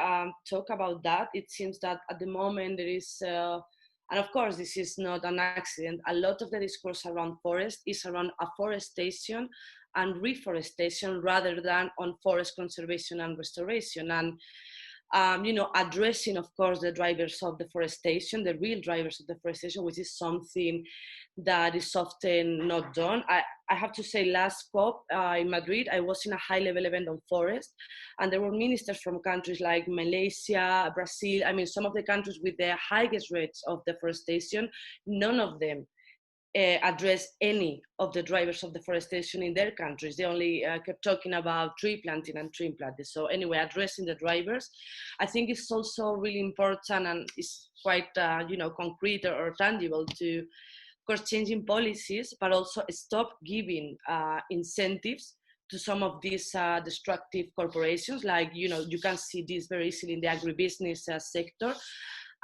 talk about that. It seems that at the moment there is, and of course this is not an accident, a lot of the discourse around forest is around afforestation and reforestation rather than on forest conservation and restoration. And addressing, of course, the drivers of deforestation, the real drivers of deforestation, which is something that is often not done. I have to say, last COP in Madrid, I was in a high-level event on forest, and there were ministers from countries like Malaysia, Brazil, I mean, some of the countries with the highest rates of deforestation. None of them address any of the drivers of deforestation in their countries. They only kept talking about tree planting and tree planting. So anyway, addressing the drivers, I think it's also really important, and it's quite concrete or tangible to, of course, changing policies, but also stop giving incentives to some of these destructive corporations. Like, you can see this very easily in the agribusiness sector.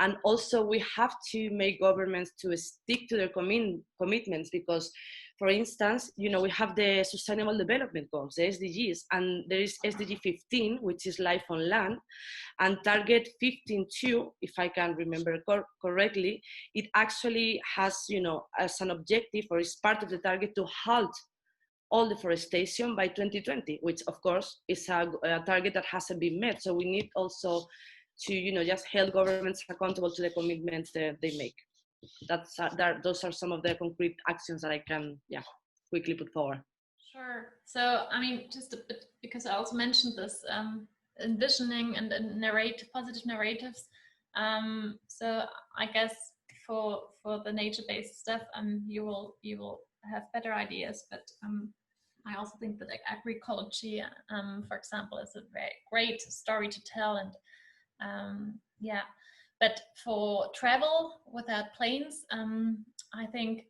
And also we have to make governments to stick to their commitments, because, for instance, we have the Sustainable Development Goals, the SDGs, and there is SDG 15, which is life on land, and target 15.2, if I can remember correctly, it actually has, as an objective, or is part of the target, to halt all deforestation by 2020, which of course is a target that hasn't been met. So we need also to just hold governments accountable to the commitments that they make. Those are some of the concrete actions that I can quickly put forward. Sure. So I mean, just a bit, because I also mentioned this envisioning and positive narratives. So I guess for the nature-based stuff, you will have better ideas. But I also think that agroecology, for example, is a very great story to tell. And but for travel without planes, I think,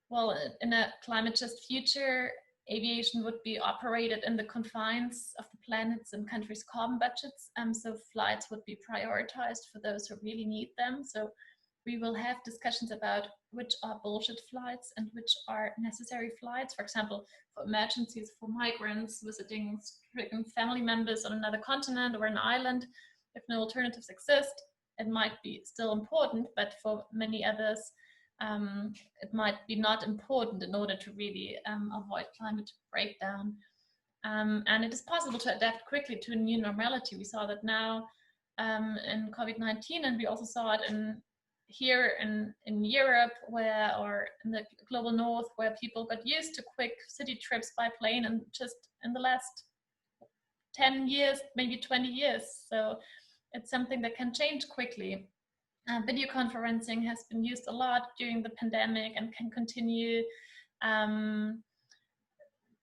well, in a climate just future, aviation would be operated in the confines of the planet's and countries' carbon budgets. So flights would be prioritized for those who really need them. So we will have discussions about which are bullshit flights and which are necessary flights. For example, for emergencies, for migrants visiting stricken family members on another continent or an island. If no alternatives exist, it might be still important, but for many others, it might be not important in order to really avoid climate breakdown. And it is possible to adapt quickly to a new normality. We saw that now in COVID-19, and we also saw it here in Europe, or in the global north, where people got used to quick city trips by plane, and just in the last 10 years, maybe 20 years. So it's something that can change quickly. Video conferencing has been used a lot during the pandemic and can continue.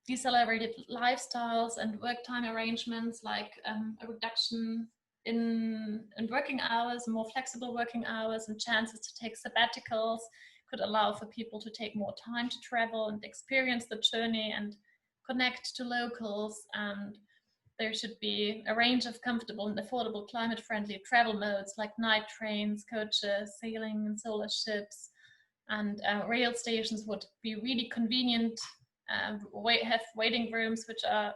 Decelerated lifestyles and work time arrangements, like a reduction in working hours, more flexible working hours, and chances to take sabbaticals could allow for people to take more time to travel and experience the journey and connect to locals. And there should be a range of comfortable and affordable climate-friendly travel modes like night trains, coaches, sailing and solar ships, and rail stations would be really convenient, have waiting rooms which are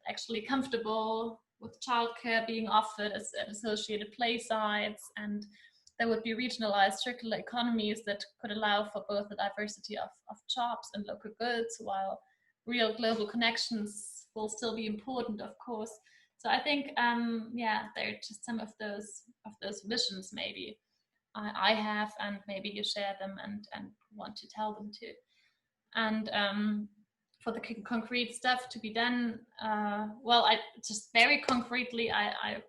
actually comfortable, with childcare being offered at associated play sites, and there would be regionalized circular economies that could allow for both the diversity of jobs and local goods, while real global connections will still be important, of course. So I think, they're just some of those visions maybe I have, and maybe you share them and want to tell them too. And for the concrete stuff to be done, I just very concretely, I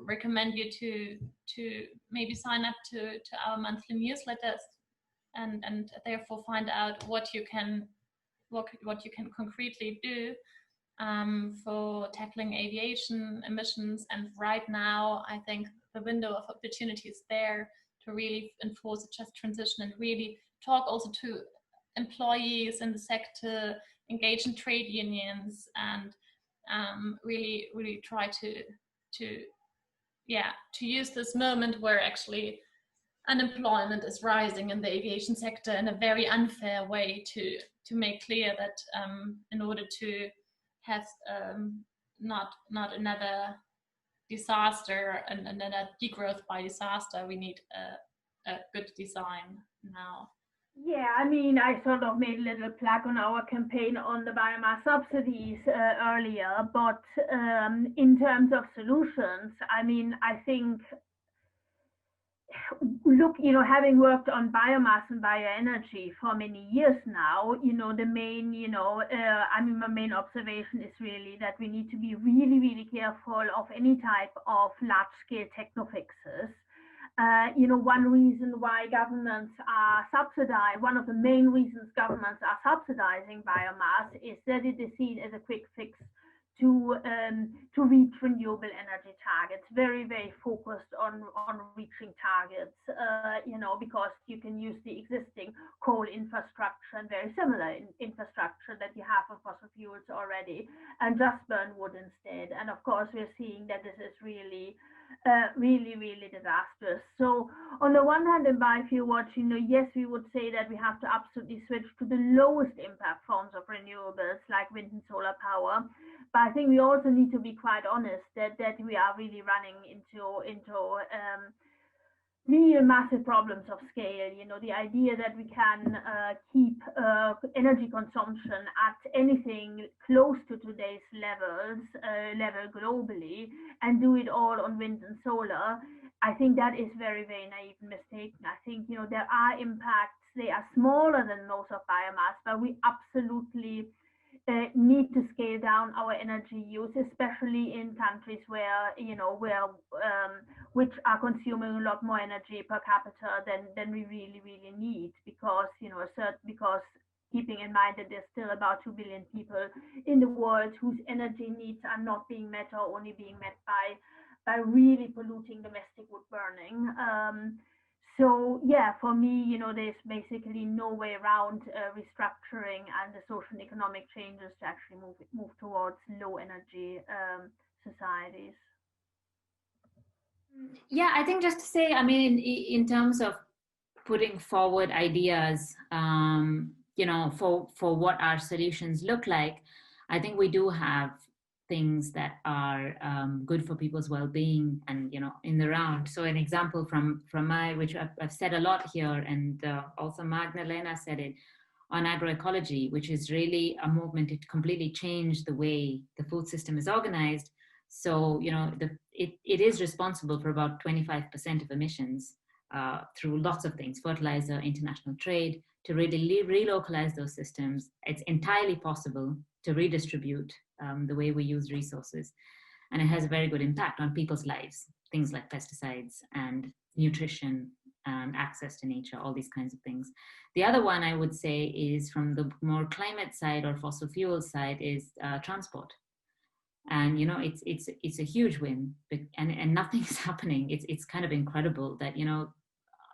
recommend you to maybe sign up to our monthly newsletters, and therefore find out what you can concretely do for tackling aviation emissions. And right now, I think the window of opportunity is there to really enforce a just transition and really talk also to employees in the sector, engage in trade unions, and really try to use this moment where actually unemployment is rising in the aviation sector in a very unfair way to make clear that in order to have not another disaster and another degrowth by disaster, we need a good design now. Yeah, I mean, I sort of made a little plug on our campaign on the biomass subsidies earlier, but in terms of solutions, I mean, I think, look, having worked on biomass and bioenergy for many years now, the main, my main observation is really that we need to be really, really careful of any type of large-scale techno-fixes. One reason why governments are subsidized, one of the main reasons governments are subsidizing biomass is that it is seen as a quick fix to reach renewable energy targets, very, very focused on reaching targets, because you can use the existing coal infrastructure and very similar infrastructure that you have for fossil fuels already, and just burn wood instead. And of course, we're seeing that this is really disastrous. So on the one hand, in biofuel, yes, we would say that we have to absolutely switch to the lowest impact forms of renewables like wind and solar power. But I think we also need to be quite honest that we are really running into real massive problems of scale. The idea that we can keep energy consumption at anything close to today's level globally and do it all on wind and solar, I think that is very, very naive and mistaken. I think, there are impacts. They are smaller than those of biomass, but we absolutely need to scale down our energy use, especially in countries where which are consuming a lot more energy per capita than we really need, because because keeping in mind that there's still about 2 billion people in the world whose energy needs are not being met or only being met by really polluting domestic wood burning. So yeah, for me, there's basically no way around restructuring and the social and economic changes to actually move towards low energy societies. Yeah, I think just to say, I mean, in terms of putting forward ideas, for what our solutions look like, I think we do have things that are good for people's well-being and in the round. So an example from which I've said a lot here, and also Magdalena said it, on agroecology, which is really a movement to completely change the way the food system is organized. So it is responsible for about 25% of emissions through lots of things: fertilizer, international trade. To really relocalize those systems, it's entirely possible to redistribute the way we use resources. And it has a very good impact on people's lives, things like pesticides and nutrition and access to nature, all these kinds of things. The other one I would say is from the more climate side or fossil fuel side is transport. And it's a huge win, and nothing's happening. It's kind of incredible that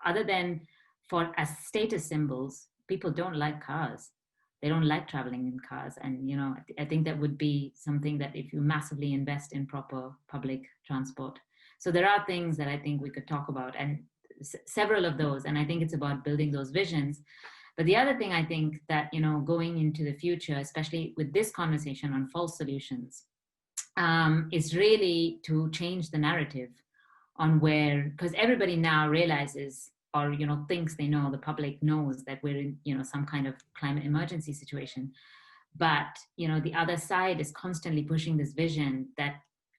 other than as status symbols, people don't like cars. They don't like traveling in cars. And, I think that would be something that if you massively invest in proper public transport. So there are things that I think we could talk about, and several of those. And I think it's about building those visions. But the other thing I think that, going into the future, especially with this conversation on false solutions, is really to change the narrative on because everybody now realizes or thinks they know, the public knows that we're in some kind of climate emergency situation, but the other side is constantly pushing this vision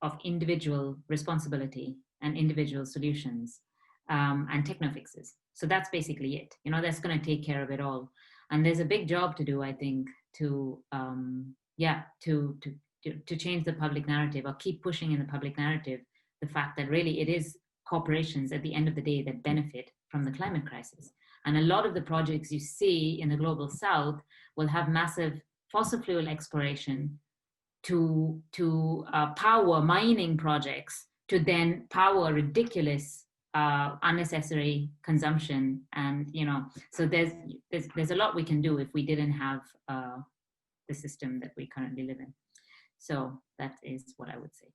of individual responsibility and individual solutions and techno fixes. So that's basically it. That's going to take care of it all. And there's a big job to do, I think, to change the public narrative, or keep pushing in the public narrative the fact that really it is corporations at the end of the day that benefit from the climate crisis. And a lot of the projects you see in the global south will have massive fossil fuel exploration to power mining projects, to then power ridiculous unnecessary consumption. And so there's a lot we can do if we didn't have the system that we currently live in. So that is what I would say.